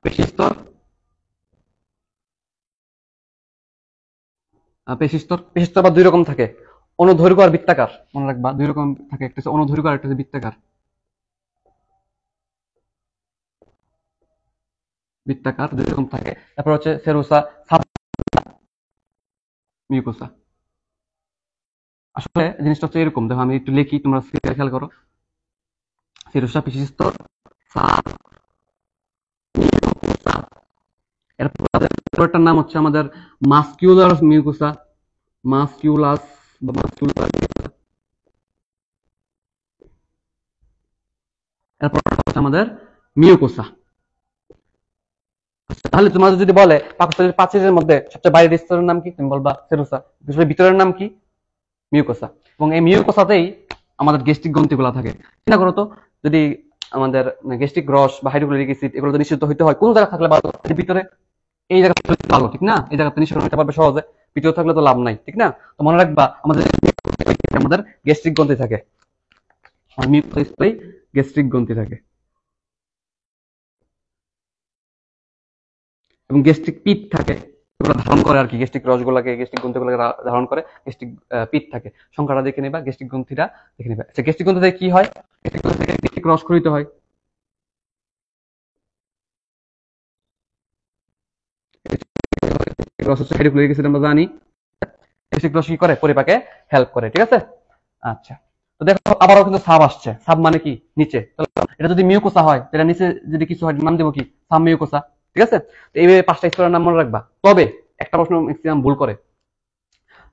পেশি স্তর, পেশি স্তর বা দুই রকম থাকে, অনুদৈর্ঘ্য আর বৃত্তাকার। মনে রাখবা দুই রকম থাকে, একটা হচ্ছে অনুদৈর্ঘ্য আর একটা হচ্ছে বৃত্তাকার। বৃত্তাকার দুই রকম থাকে। তারপর হচ্ছে সেরুসা, সাব মিউকোসা। আসলে জিনিসটা হচ্ছে এরকম, দেখো আমি একটু লিখি, তোমরা খেয়াল করো। সেরুসা পেশি স্তর, সাব মিউকোসা। এরপরটার নাম হচ্ছে আমাদের মাস্কিউলার মিউকোসা, মাস্কিউলাস বা মাস্কিউলার। এরপর হচ্ছে আমাদের মিউকোসা। তাহলে তোমার যদি বলে পাকস্থলীর প্রাচীরের মধ্যে সবচেয়ে বাইরের স্তরের নাম কি, তুমি বলবা সেরুসা। ভিতরের নাম কি, মিউকোসা। এবং এই মিউকোসাতেই আমাদের গ্যাস্ট্রিক গ্রন্থিগুলো থাকে। চিন্তা করো তো, যদি আমাদের গ্যাস্ট্রিক রস বা হাইড্রোক্লোরিক অ্যাসিড এগুলো তো নিষিদ্ধ হইতে হয়, কোন জায়গা থাকলে ভালো, ভিতরে। এই জায়গা থাকলে ভালো, ঠিক না, এই জায়গাতে নিষিদ্ধ হতে পারবে সহজে, ভিতরে থাকলে তো লাভ নাই, ঠিক না। তো মনে রাখবা আমাদের আমাদের গ্যাস্ট্রিক গ্রন্থি থাকে, মিউকোসাই গ্যাস্ট্রিক গ্রন্থি থাকে। এবং গ্যাস্ট্রিক পিট থাকে, এগুলো ধারণ করে আর কি, গ্যাস্ট্রিক রসগুলোকে, গ্যাস্ট্রিক গ্রন্থিগুলোকে ধারণ করে গ্যাস্ট্রিক পিট থাকে। সংখ্যাটা দেখে নেবা, গ্যাস্ট্রিক গ্রন্থিটা দেখে নেবা। আচ্ছা গ্যাস্ট্রিক গ্রন্থি থেকে কি হয়, গ্যাস্ট্রিক গ্রন্থি থেকে গ্যাস্ট্রিক রস খরিত হয়। রস হচ্ছে হাইড্রোক্লোরিক অ্যাসিড, আমরা জানি। গ্যাস্ট্রিক রস কি করে, পরিপাকে হেল্প করে, ঠিক আছে। আচ্ছা, তো দেখো আবারও কিন্তু সাব আসছে। সাব মানে কি, নিচে। এটা যদি মিউকোসা হয়, এটা নিচে যদি কিছু হয়, নাম দেবো কি, সাব মিউকোসা, ঠিক আছে। তো এইভাবে 5টা স্তরের নাম মনে রাখবা। তবে একটা প্রশ্ন ম্যাক্সিমাম ভুল করে,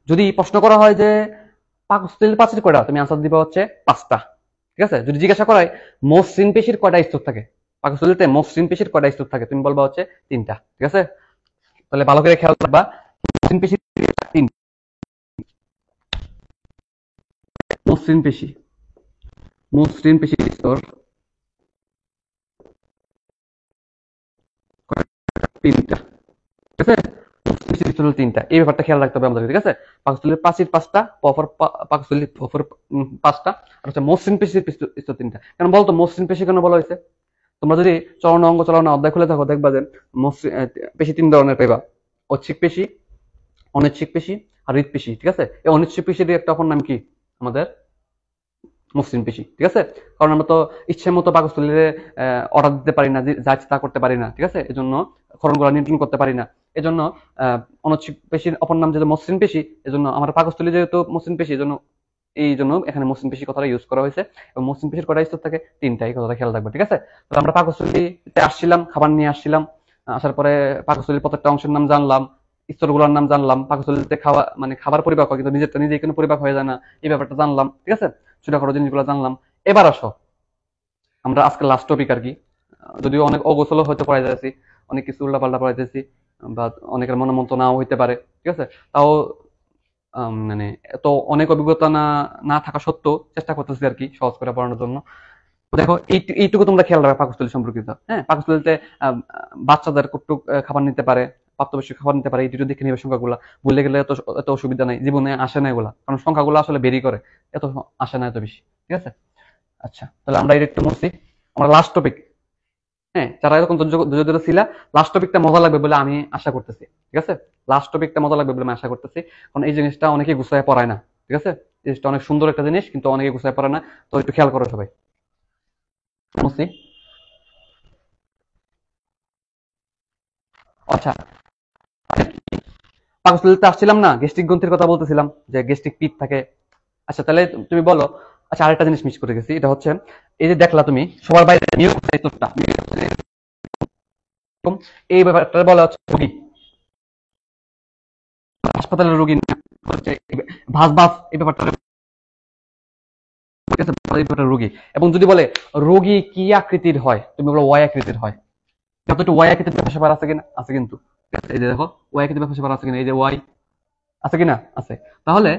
যদি প্রশ্ন করা হয় যে পাকস্থলীর প্রাচীর কয়টা, তুমি আনসার দিবা হচ্ছে 5টা, ঠিক আছে। যদি জিজ্ঞাসা করা হয় মসৃণ পেশির কয়টা স্তর থাকে, পাকস্থলীতে মসৃণ পেশির কয়টা স্তর থাকে, তুমি বলবা হচ্ছে 3টা, ঠিক আছে। তাহলে ভালো করে খেয়াল রাখবা, মসৃণ পেশির 3, মসৃণ পেশি, মসৃণ পেশির স্তর 3টা, ঠিক আছে। মসৃণ স্তর হলো 3টা, এই ব্যাপারটা খেয়াল রাখতে হবে আমাদের, ঠিক আছে। পাকস্থলীর প্রাচীর 5টা, পাকস্থলীর 5টা, আর হচ্ছে মসৃণ পেশির স্তর 3টা। কেন বলতো মসৃণ পেশি কেন বলা হয়েছে? তোমরা যদি চলন অঙ্গ চলনা অধ্যায় খুলে থাকো, দেখবা যে পেশি 3 ধরনের পাইবা, ঐচ্ছিক পেশি, অনৈচ্ছিক পেশি আর হৃৎপেশি, ঠিক আছে। এই অনৈচ্ছিক পেশির একটা অপর নাম কি, আমাদের মসৃণ পেশি, ঠিক আছে। কারণ আমরা তো ইচ্ছে মতো পাকস্থলীতে অর্ডার দিতে পারি না, যা ইচ্ছে তা করতে পারি না, ঠিক আছে। এজন্য ক্ষরণগুলো নিয়ন্ত্রণ করতে পারি না। এজন্য অনৈচ্ছিক পেশির অপর নাম যেহেতু মসৃণ পেশি, এজন্য আমার পাকস্থলী যেহেতু মসৃণ পেশি, এজন্য এই জন্য এখানে মসৃণ পেশি কথাটা ইউজ করা হয়েছে। এবং মসৃণ পেশির কয়টা স্তর থাকে, 3টা, এই কথাটা খেয়াল রাখবে, ঠিক আছে। তো আমরা পাকস্থলীতে আসছিলাম, খাবার নিয়ে আসছিলাম, আসার পরে পাকস্থলীর প্রত্যেকটা অংশের নাম জানলাম, স্তরগুলোর নাম জানলাম, পাকস্থলীতে খাওয়া মানে খাবার পরিপাক হয় কিন্তু নিজেরটা নিজেই কোনো পরিপাক হয়ে যায় না, এই ব্যাপারটা জানলাম, ঠিক আছে। ছোটখাটো জিনিসগুলো জানলাম। এবার আসো আমরা আজকে লাস্ট টপিক আর কি, যদিও অনেক অগোছল হয়তো পড়াই যাচ্ছি, অনেক কিছু উল্টাপাল্টা পড়াইতেছি, বা অনেকের মনে মতো নাও হইতে পারে, ঠিক আছে। তাও মানে এত অনেক অভিজ্ঞতা না না থাকা সত্ত্বেও চেষ্টা করতেছি আর কি সহজ করে পড়ানোর জন্য। দেখো এইটুকু তোমরা খেয়াল রাখবে পাকস্থলী সম্পর্কিত। হ্যাঁ, পাকস্থলীতে বাচ্চাদের কতটুক খাবার নিতে পারে, প্রাপ্তবয়স্ক খাবার নিতে পারে, এই দুটো দেখে নিবে সংখ্যাগুলা। ভুলে গেলে এত এত অসুবিধা নাই, জীবনে আসে না এগুলা, কারণ সংখ্যাগুলো আসলে বেরি করে, এত আসে না এত বেশি, ঠিক আছে। আচ্ছা তাহলে আমরা এটা একটু মুছছি, আমরা লাস্ট টপিক। হ্যাঁ, যারা এরকম ধৈর্য ধরে ছিল, লাস্ট টপিকটা মজা লাগবে বলে আমি আশা করতেছি, ঠিক আছে। লাস্ট টপিকটা মজা লাগবে বলে আমি আশা করতেছি, কারণ এই জিনিসটা অনেকে গুছায় পড়ায় না, ঠিক আছে। জিনিসটা অনেক সুন্দর একটা জিনিস, কিন্তু অনেকে গুছায় পড়ায় না। তো একটু খেয়াল করো সবাই। মুসি। আচ্ছা, পাকস্থলীতে আসছিলাম না, গ্যাস্ট্রিক গ্রন্থির কথা বলতেছিলাম যে গ্যাস্ট্রিক পিট থাকে। আচ্ছা তাহলে তুমি বলো, আচ্ছা আরেকটা জিনিস মিস করে গেছি, এটা হচ্ছে এই যে দেখলা তুমি সবার বাইরে মিউকোসাইটোসটা, এই ব্যাপারটা বলা হচ্ছে রোগী, হাসপাতালের রোগী না, হচ্ছে ভাস ভাস এই ব্যাপারটা, এই ব্যাপারটা রোগী। এবং যদি বলে রোগী কি আকৃতির হয়, তুমি বলো ওয়াই আকৃতির হয়। যত একটু ওয়াই আকৃতির ব্যাপার স্যাপার আছে কিনা, আছে কিন্তু, এই যে দেখো ওয়াই আকৃতির ব্যাপার স্যাপার আছে কিনা, এই যে ওয়াই আছে কিনা, আছে। তাহলে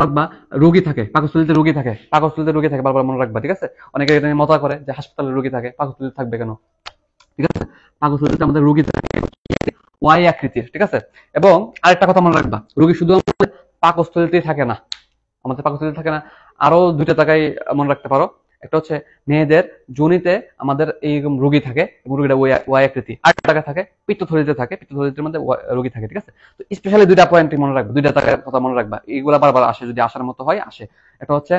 রাখবা রোগী থাকে পাকস্থলীতে, রোগী থাকে পাকস্থলীতে, রোগী থাকে, বারবার মনে রাখবা, ঠিক আছে। অনেকে এটা নিয়ে মজা করে যে হাসপাতালে রোগী থাকে, পাকস্থলীতে থাকবে কেন, ঠিক আছে। পাকস্থলীতে আমাদের রোগী থাকে ওয়াই আকৃতির, ঠিক আছে। এবং আরেকটা কথা মনে রাখবা, রোগী শুধু আমাদের পাকস্থলীতেই থাকে না, আমাদের পাকস্থলীতে থাকে না, আরো দুইটা জায়গায় মনে রাখতে পারো। একটা হচ্ছে মেয়েদের যোনিতে আমাদের এইরকম রোগী থাকে এবং রোগীটা ওয়াই আকৃতি। আরেকটা জায়গায় থাকে পিত্তথলিতে থাকে, পিত্তথলির মধ্যে রোগী থাকে, ঠিক আছে। তো স্পেশালি দুইটা পয়েন্ট মনে রাখবা, দুইটা জায়গার কথা মনে রাখবা, এইগুলা বারবার আসে, যদি আসার মতো হয় আসে। একটা হচ্ছে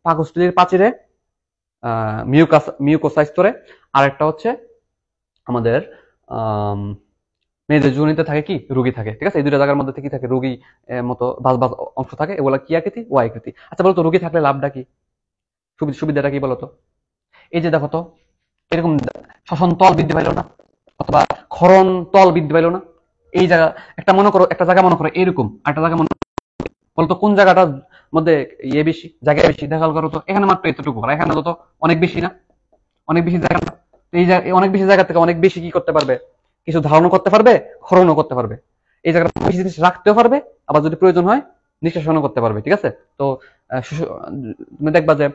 পাকস্থলীর প্রাচীরে মিউকোসাইট স্তরে, আর একটা হচ্ছে আমাদের আহ মেয়েদের যোনিতে থাকে কি রোগী থাকে, ঠিক আছে। এই দুটো জায়গার মধ্যে কি থাকে, রোগী মতো বাজ বাজ অংশ থাকে, এগুলা কি আকৃতি, ওয়াই আকৃতি। আচ্ছা বলতো রোগী থাকলে লাভটা কি, সুবিধাটা কি বলতো? এই যে দেখো তো, এরকম শ্বসন তল বৃদ্ধি পাইলো না, অথবা ক্ষরণ তল বৃদ্ধি পাইলো না, এই জায়গা একটা মনে করো, একটা জায়গা মনে করো এরকম, একটা জায়গা মনে বলতো কোন জায়গাটার মধ্যে ইয়ে বেশি, জায়গায় বেশি, দেখাল করো তো, এখানে মাত্র এতটুকু, আর এখানে তো অনেক বেশি না, অনেক বেশি জায়গা না। এই অনেক বেশি জায়গা থেকে অনেক বেশি কি করতে পারবে, কিছু ধারণও করতে পারবে, ক্ষরণও করতে পারবে। এই জায়গাটা বেশি জিনিস রাখতেও পারবে, আবার যদি প্রয়োজন হয় নিষ্কাশনও করতে পারবে, ঠিক আছে। তো তুমি দেখবা যে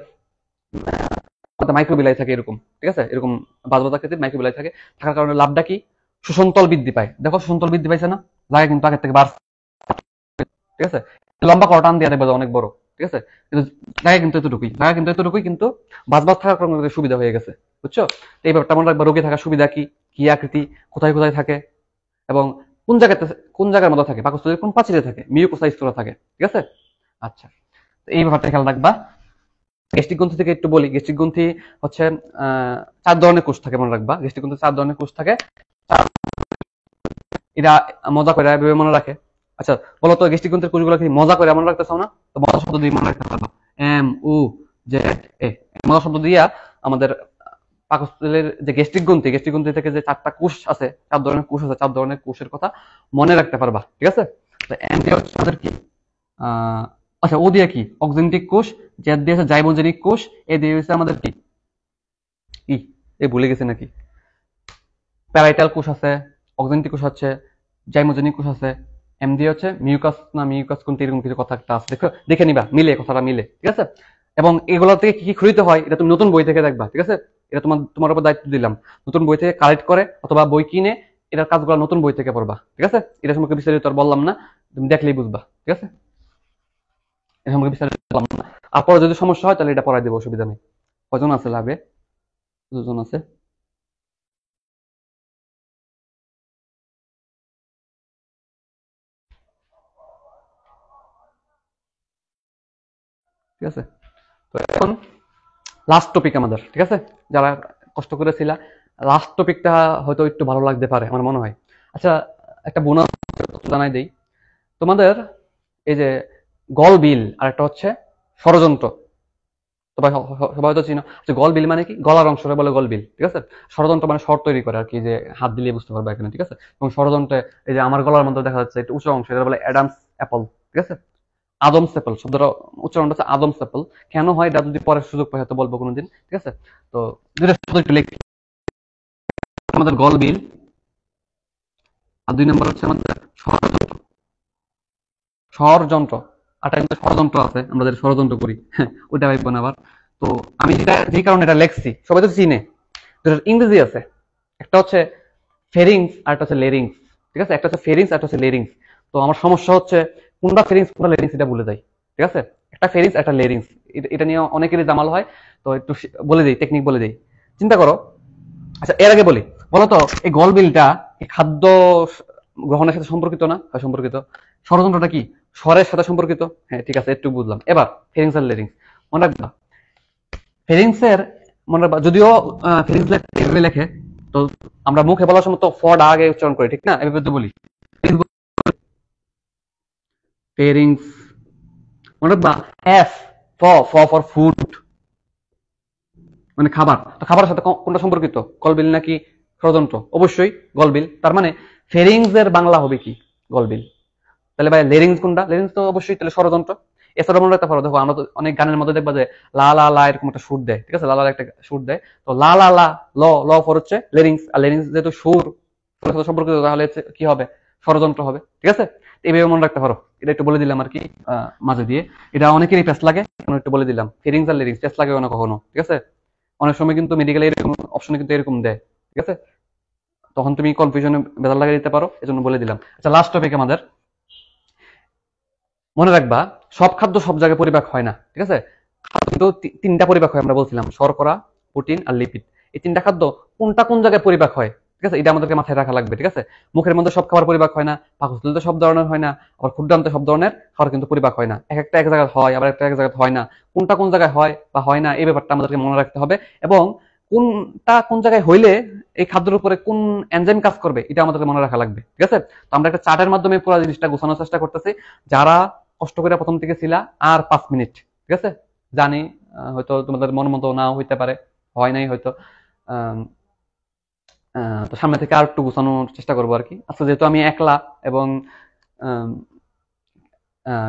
মাইক্রোবিলাই থাকে এরকম, ঠিক আছে, এরকম বাজবাজ আকৃতির মাইক্রোবিলাই থাকে, থাকার কারণে লাভটা কি, শোষণতল বৃদ্ধি পায়। দেখো শোষণতল বৃদ্ধি পাইছে না, জায়গা কিন্তু আগের থেকে বাড়ছে, ঠিক আছে। লম্বা করে টান দিয়ে দেখবা অনেক বড়, ঠিক আছে, কিন্তু জায়গা কিন্তু এতটুকুই, কিন্তু বাজবাজ থাকার কারণে সুবিধা হয়ে গেছে, বুঝছো। তো এই ব্যাপারটা মনে রাখবা, রোগী থাকার সুবিধা কি, কি আকৃতি, কোথায় কোথায় থাকে, এবং কোন জায়গাতে, কোন জায়গার মধ্যে থাকে, পাকস্থলীর কোন প্রাচীরে থাকে, মিউকোসাইট স্তরে থাকে, ঠিক আছে। আচ্ছা, তো এই ব্যাপারটা খেয়াল রাখবা। গ্যাস্ট্রিক গ্রন্থি থেকে একটু বলি, গ্যাস্ট্রিক গ্রন্থি হচ্ছে 4 ধরনের কোষ থাকে, মনে রাখবা। গ্যাস্ট্রিক গ্রন্থি 4 ধরনের কোষ থাকে, এরা মজা করে এভাবে মনে রাখে। আচ্ছা বলতো গ্যাস্ট্রিক গ্রন্থির কোষগুলো কি মজা করে মনে রাখতে চাও না, তো মজা শব্দ দিয়ে মনে রাখতে পারবা, MUZA, মজা শব্দ দিয়া আমাদের পাকস্থলীর যে গ্যাস্ট্রিক গ্রন্থি থেকে যে 4টা কোষ আছে, 4 ধরনের কোষ আছে, 4 ধরনের কোষের কথা মনে রাখতে পারবা, ঠিক আছে। তো এম দিয়ে হচ্ছে আমাদের কি, আচ্ছা ও দিয়ে কি অক্সেন্টিক কোষ, জেড দিয়ে আছে জাইমোজেনিক কোষ, এ দিয়ে হচ্ছে আমাদের কি ই, এ ভুলে গেছে নাকি, প্যারাইটাল কোষ আছে, অক্সেন্টিক কোষ আছে, জাইমোজেনিক কোষ আছে, এম দিয়ে হচ্ছে মিউকাস না মিউকাস কোনটি, এরকম কিছু কথা একটা আছে, দেখো দেখে নিবা, মিলে কথাটা মিলে, ঠিক আছে। এবং এগুলো থেকে কি কি খরিত হয় এটা তুমি নতুন বই থেকে দেখবা, ঠিক আছে। এটা তোমার উপর দায়িত্ব দিলাম, নতুন বই থেকে কালেক্ট করে অথবা বই কিনে এটার কাজগুলো নতুন বই থেকে পড়বা, ঠিক আছে। এটা সম্পর্কে বিস্তারিত আর বললাম না, তুমি দেখলেই বুঝবা, ঠিক আছে। এটা সম্পর্কে বিস্তারিত বললাম না, আর পরে যদি সমস্যা হয় তাহলে এটা পড়াই দেবো, অসুবিধা নেই। কজন আছে লাগে, 2 জন আছে, ঠিক আছে। তো এখন লাস্ট টপিক আমাদের, ঠিক আছে, যারা কষ্ট করেছিলা, লাস্ট টপিকটা হয়তো একটু ভালো লাগতে পারে আমার মনে হয়। আচ্ছা একটা বোনাস জানাই দেই তোমাদের, এই যে গল বিল আর একটা হচ্ছে ষড়যন্ত্র, সবাই হয়তো চিনো যে গল বিল মানে কি, গলার অংশটা বলে গল বিল, ঠিক আছে। ষড়যন্ত্র মানে স্বর তৈরি করে আর কি, যে হাত দিলে বুঝতে পারবে এখানে, ঠিক আছে। এবং ষড়যন্ত্রে এই যে আমার গলার মধ্যে দেখা যাচ্ছে একটু উঁচু অংশ, এটা বলে অ্যাডামস অ্যাপল, ঠিক আছে। আদম সেপল শব্দটা উচ্চারণটা হচ্ছে আদম সেপল, কেন হয় এটা যদি পরে সুযোগ পাই হয়তো বলবো কোনোদিন, ঠিক আছে। তো দুইটা শব্দ একটু লিখি, আমাদের গল বিল, আর 2 নম্বর হচ্ছে আমাদের ষড়যন্ত্র, ষড়যন্ত্র, আর একটা ষড়যন্ত্র আছে, আমরা যে ষড়যন্ত্র করি, হ্যাঁ ওইটা ভাববো না আবার। তো আমি যেটা যে কারণে এটা লেখছি সবাই তো চিনে, দুটার ইংরেজি আছে, একটা হচ্ছে ফেরিংস আর একটা হচ্ছে লেরিংস, ঠিক আছে। একটা হচ্ছে ফেরিংস আর একটা হচ্ছে লেরিংস। তো আমার সমস্যা হচ্ছে কোনটা ফেরিংস কোনটা লেরিংস এটা ভুলে যাই, ঠিক আছে। একটা ফেরিংস একটা লেরিংস, এটা নিয়ে অনেকেরই জামাল হয়, তো একটু বলে দিই, টেকনিক বলে দিই, চিন্তা করো। আচ্ছা এর আগে বলি, বলতো এই গলবিলটা এই খাদ্য গ্রহণের সাথে সম্পর্কিত না, হয় সম্পর্কিত। ষড়যন্ত্রটা কি স্বরের সাথে সম্পর্কিত, হ্যাঁ ঠিক আছে একটু বুঝলাম। এবার ফেরিংস আর লেরিংস মনে রাখবা, ফেরিংসের মনে রাখবা, যদিও ফিলিংস এভাবে লেখে, তো আমরা মুখে বলার সময় তো ফটা আগে উচ্চারণ করি, ঠিক না? এভাবে তো বলি ফেরিংস। মনে রাখবা এফ, ফর ফুড, মানে খাবার। তো খাবারের সাথে কোনটা সম্পর্কিত, গলবিল নাকি ষড়যন্ত্র? অবশ্যই গলবিল। তার মানে ফেরিংস এর বাংলা হবে কি? গলবিল। তাহলে ভাই লেরিংস কোনটা? লেরিংস তো অবশ্যই তাহলে ষড়যন্ত্র। এছাড়া মনে রাখতে পারো, দেখো আমরা তো অনেক গানের মধ্যে দেখবা যে লা লা লা এরকম একটা সুর দেয়, ঠিক আছে? লা লা একটা সুর দেয়, তো লা লা লা ল ল ফর হচ্ছে লেরিংস, আর লেরিংস যেহেতু সুর সম্পর্কিত, তাহলে কি হবে? ষড়যন্ত্র হবে, ঠিক আছে? এইভাবে মনে রাখতে পারো। এটা একটু বলে দিলাম আর কি মাঝে দিয়ে। এটা অনেকেরই পেস লাগে, একটু বলে দিলাম। ফেরিংস আর লেরিংস পেস লাগে না কখনো, ঠিক আছে? অনেক সময় কিন্তু মেডিকেল এরকম অপশনে কিন্তু এরকম দেয়, ঠিক আছে? তখন তুমি কনফিউশনে ভেজাল লাগিয়ে দিতে পারো, এজন্য বলে দিলাম। আচ্ছা, লাস্ট টপিক আমাদের। মনে রাখবা, সব খাদ্য সব জায়গায় পরিপাক হয় না, ঠিক আছে? খাদ্য কিন্তু তিনটা পরিপাক হয়, আমরা বলছিলাম শর্করা, প্রোটিন আর লিপিড। এই তিনটা খাদ্য কোনটা কোন জায়গায় পরিপাক হয়, ঠিক আছে? এটা আমাদেরকে মাথায় রাখা লাগবে, ঠিক আছে? মুখের মধ্যে সব খাবার পরিপাক হয় না, পাকস্থলীতে সব ধরনের হয় না, আবার ক্ষুদ্রান্তে সব ধরনের খাবার কিন্তু পরিপাক হয় না। এক একটা এক জায়গায় হয়, আবার একটা এক জায়গায় হয় না। কোনটা কোন জায়গায় হয় বা হয় না, এই ব্যাপারটা আমাদেরকে মনে রাখতে হবে। এবং কোনটা কোন জায়গায় হইলে এই খাদ্যের উপরে কোন এনজাইম কাজ করবে, এটা আমাদেরকে মনে রাখা লাগবে, ঠিক আছে? তো আমরা একটা চার্টের মাধ্যমে পুরো জিনিসটা গোছানোর চেষ্টা করতেছি। যারা কষ্ট করে প্রথম থেকে ছিলা, আর 5 মিনিট, ঠিক আছে? জানি হয়তো তোমাদের মন মতো নাও হইতে পারে, হয় নাই হয়তো। আম, তো সামনে থেকে আর একটু গোছানোর চেষ্টা করবো আর কি। আচ্ছা, যেহেতু আমি একলা এবং আম,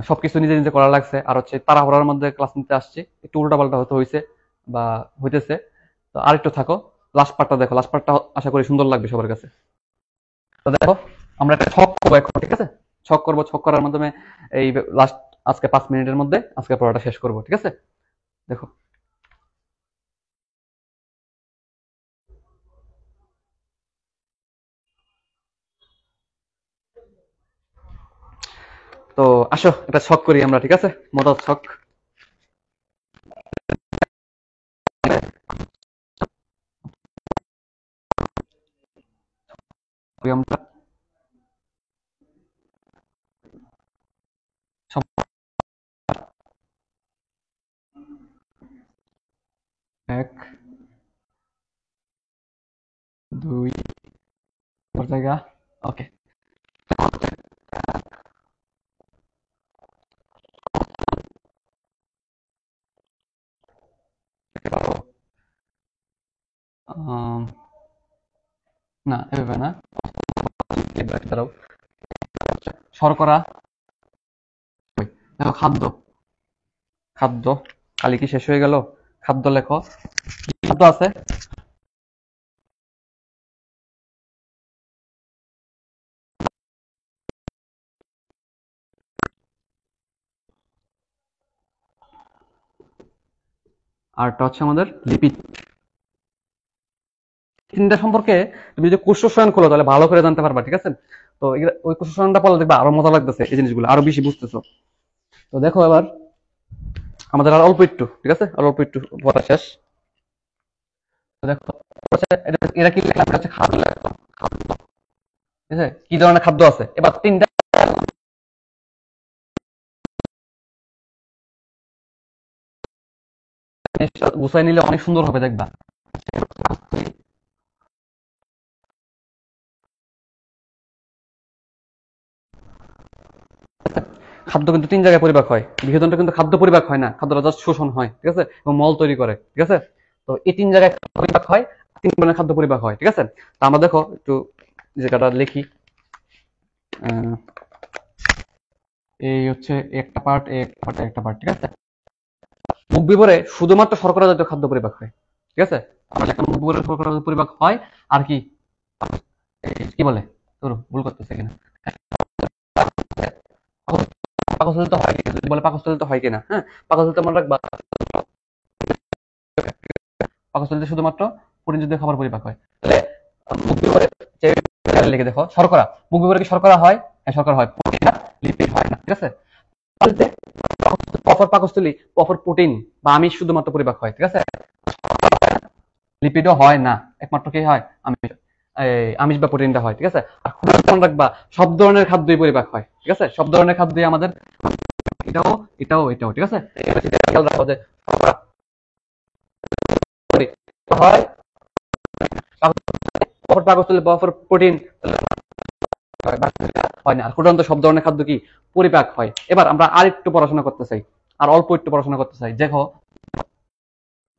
সবকিছু নিজে নিজে করা লাগছে, আর হচ্ছে তাড়াহুড়ার মধ্যে ক্লাস নিতে আসছি, একটু উল্টাপাল্টা হয়তো হয়েছে বা হইতেছে, তো আর একটু থাকো। লাস্ট পার্টটা দেখো, লাস্ট পার্টটা আশা করি সুন্দর লাগবে সবার কাছে। তো দেখো, আমরা একটা ছক করবো এখন, ঠিক আছে? ছক করবো, ছক করার মাধ্যমে এই লাস্ট আজকে 5 মিনিটের মধ্যে আজকে পড়াটা শেষ করবো, ঠিক আছে? দেখো, তো আসো একটা ছক করি আমরা, ঠিক আছে? মজার ছক করি আমরা। এক, দুই, জায়গা, ওকে। না, এভাবে না, দাঁড়াও। শর্করা, দেখো খাদ্য, খাদ্য, খালি কি শেষ হয়ে গেল? খাদ্য লেখো, কি খাদ্য আছে? আরটা হচ্ছে আমাদের লিপিড। তিনটা সম্পর্কে তুমি যদি কোষ রসায়ন খোলো, তাহলে ভালো করে জানতে পারবা, ঠিক আছে? তো ওই কোষ রসায়নটা পড়লে দেখবা আরো মজা লাগতেছে, এই জিনিসগুলো আরো বেশি বুঝতেছো। তো দেখো এবার আমাদের আর অল্প একটু, ঠিক আছে? আর অল্প একটু পড়া শেষ। তো দেখো, এরা কি লেখা আছে? খাদ্য লেখা, ঠিক আছে? কি ধরনের খাদ্য আছে? এবার তিনটা গুছাই নিলে অনেক সুন্দর হবে, দেখবা। খাদ্য কিন্তু তিন জায়গায় পরিপাক হয়, বিহেদনটা কিন্তু খাদ্য পরিপাক হয় না, খাদ্যটা জাস্ট শোষণ হয়, ঠিক আছে? এবং মল তৈরি করে, ঠিক আছে? তো এই তিন জায়গায় খাদ্য পরিপাক হয়, তিন ধরনের খাদ্য পরিপাক হয়, ঠিক আছে? তা আমরা দেখো একটু জায়গাটা লিখি। আহ, এই হচ্ছে একটা পার্ট, একটা পার্ট, একটা পার্ট, ঠিক আছে? মুখ বিবরে শুধুমাত্র শর্করা জাতীয় খাদ্য পরিপাক হয়, ঠিক আছে? আমরা একটা মুখ বিবরে শর্করা জাতীয় পরিপাক হয়, আর কি কি বলে, তোর ভুল করতেছে কিনা, পাকস্থলিত হয় কিনা, যদি বলে পাকস্থলিত হয় কিনা, হ্যাঁ, পাকস্থলিত মনে রাখবা, পাকস্থলিতে শুধুমাত্র প্রোটিন জাতীয় খাবার পরিপাক হয়। তাহলে মুখ বিবরে লিখে দেখো, শর্করা, মুখ বিবরে কি শর্করা হয়? হ্যাঁ, শর্করা হয়, প্রোটিন আর লিপিড হয় না, ঠিক আছে? অপর পাকস্থলী, অপর প্রোটিন বা আমিষ শুধুমাত্র পরিপাক হয়, ঠিক আছে? লিপিডও হয় না, একমাত্র কি হয়? আমিষ, আমিষ বা প্রোটিনটা হয়, ঠিক আছে? আর খুব মনে রাখবা, সব ধরনের খাদ্যই পরিপাক হয়, ঠিক আছে? সব ধরনের খাদ্যই আমাদের, এটাও এটাও এটাও, ঠিক আছে? খেয়াল রাখো যে হয় পাকস্থলী বরফের প্রোটিন হয় না। আর ক্ষুধান্ত সব ধরনের খাদ্য কি পরিপাক হয়। এবার আমরা আর একটু পড়াশোনা করতে চাই, আর অল্প একটু পড়াশোনা করতে চাই। দেখো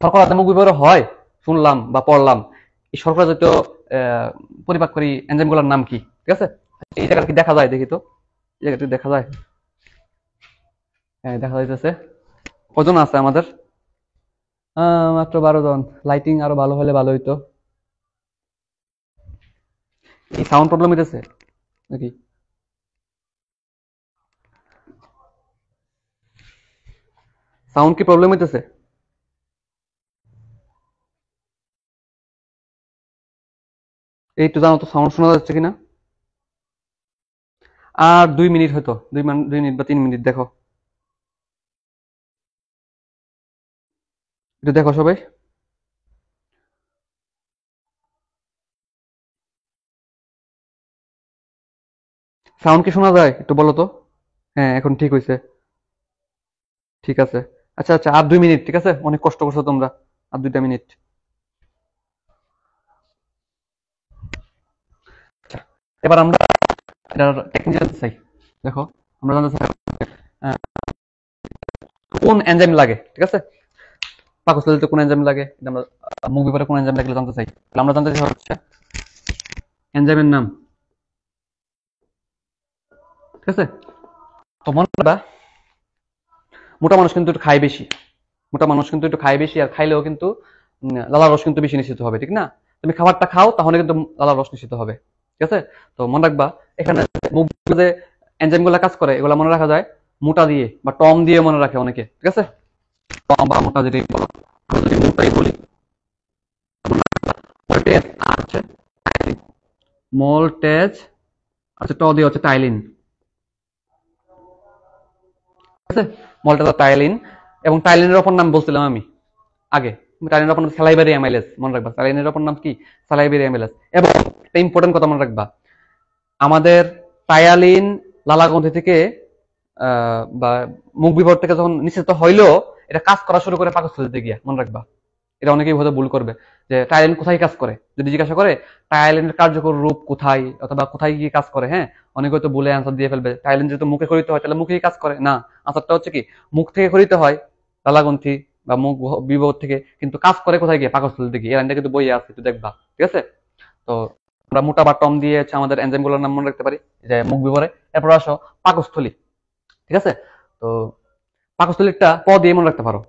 শর্করা মুখ বিবরে হয় শুনলাম বা পড়লাম, এই শর্করা জাতীয় পরিপাককারী এনজাইম গুলোর নাম কি? ঠিক আছে, এই জায়গাটা কি দেখা যায়? দেখি তো, এই জায়গাটা দেখা যায়? হ্যাঁ, দেখা যাইতেছে। কজন আছে আমাদের? মাত্র 12 জন। লাইটিং আরো ভালো হলে ভালো হইতো। এই সাউন্ড প্রবলেম হইতেছে নাকি? সাউন্ড কি প্রবলেম হইতেছে? এই তো জানো তো সাউন্ড শোনা যাচ্ছে কিনা? আর 2 মিনিট হয়তো, 2 মিনিট বা 3 মিনিট। দেখো, একটু দেখো সবাই। সাউন্ড কি শোনা যায়? একটু বলো তো। হ্যাঁ, এখন ঠিক হয়েছে। ঠিক আছে। আচ্ছা আচ্ছা, আর 2 মিনিট। ঠিক আছে, অনেক কষ্ট করছো তোমরা। আর 2টা মিনিট। আচ্ছা, এবার আমরা এটার টেকনিক জানতে চাই। দেখো, আমরা জানতে চাই আহ, কোন এনজাইম লাগে। ঠিক আছে, পাকস্থলীতে কোন এনজাইম লাগে, এটা আমরা মুখ বিবরে কোন এনজাইম লাগলে জানতে চাই। তাহলে আমরা জানতে চাই হচ্ছে এনজাইমের নাম। ঠিক আছে, তো মনে রাখবা, মোটা মানুষ কিন্তু একটু খায় বেশি। মোটা মানুষ কিন্তু একটু খায় বেশি, আর খাইলেও কিন্তু লালার রস কিন্তু বেশি নিশ্চিত হবে। ঠিক না? তুমি খাবারটা খাও, তাহলে কিন্তু লালার রস নিশ্চিত হবে। ঠিক আছে, তো মনে রাখবা এখানে মুখ যে এনজাইম গুলা কাজ করে, এগুলা মনে রাখা যায় মোটা দিয়ে বা টম দিয়ে মনে রাখে অনেকে। ঠিক আছে, টম বা মোটা যেটাই বলো, আমি যদি মোটাই বলি, ভোল্টেজ আর হচ্ছে মোল্টেজ, আচ্ছা ট দিয়ে হচ্ছে টাইলিন। ঠিক আছে, মোল্টেজ আর টাইলিন। এবং টাইলিনের অপর নাম বলছিলাম আমি আগে, টাইলিনের অপর নাম স্যালাইভারি অ্যামাইলেজ। মনে রাখবা টাইলিনের অপর নাম কি? Salivary amylase. এবং একটা ইম্পর্টেন্ট কথা মনে রাখবা, আমাদের টায়ালিন লালাগ্রন্থি থেকে বা মুখ বিবর থেকে যখন নিশ্চিত হইলেও এটা কাজ করা শুরু করে পাকস্থলীতে গিয়া। মনে রাখবা, এটা অনেকেই হয়তো ভুল করবে যে টায়ালিন কোথায় কাজ করে যদি জিজ্ঞাসা করে, টায়ালিনের কার্যকর রূপ কোথায় অথবা কোথায় গিয়ে কাজ করে। হ্যাঁ, অনেকে হয়তো বলে আনসার দিয়ে ফেলবে টায়ালিন যেহেতু মুখে করিতে হয় তাহলে মুখেই কাজ করে। না, আনসারটা হচ্ছে কি, মুখ থেকে করিতে হয় লালাগ্রন্থি বা মুখ বিবর থেকে, কিন্তু কাজ করে কোথায় গিয়ে? পাকস্থলীতে গিয়ে। এর কিন্তু বইয়ে আছে, একটু দেখবা। ঠিক আছে, তো আমরা মোটা বা টম দিয়ে আমাদের এনজাইম গুলোর নাম মনে রাখতে পারি, যে মুখ বিবরে। এরপর আসো পাকস্থলী। ঠিক আছে, তো পাকস্থলীটা প দিয়ে মনে রাখতে পারো।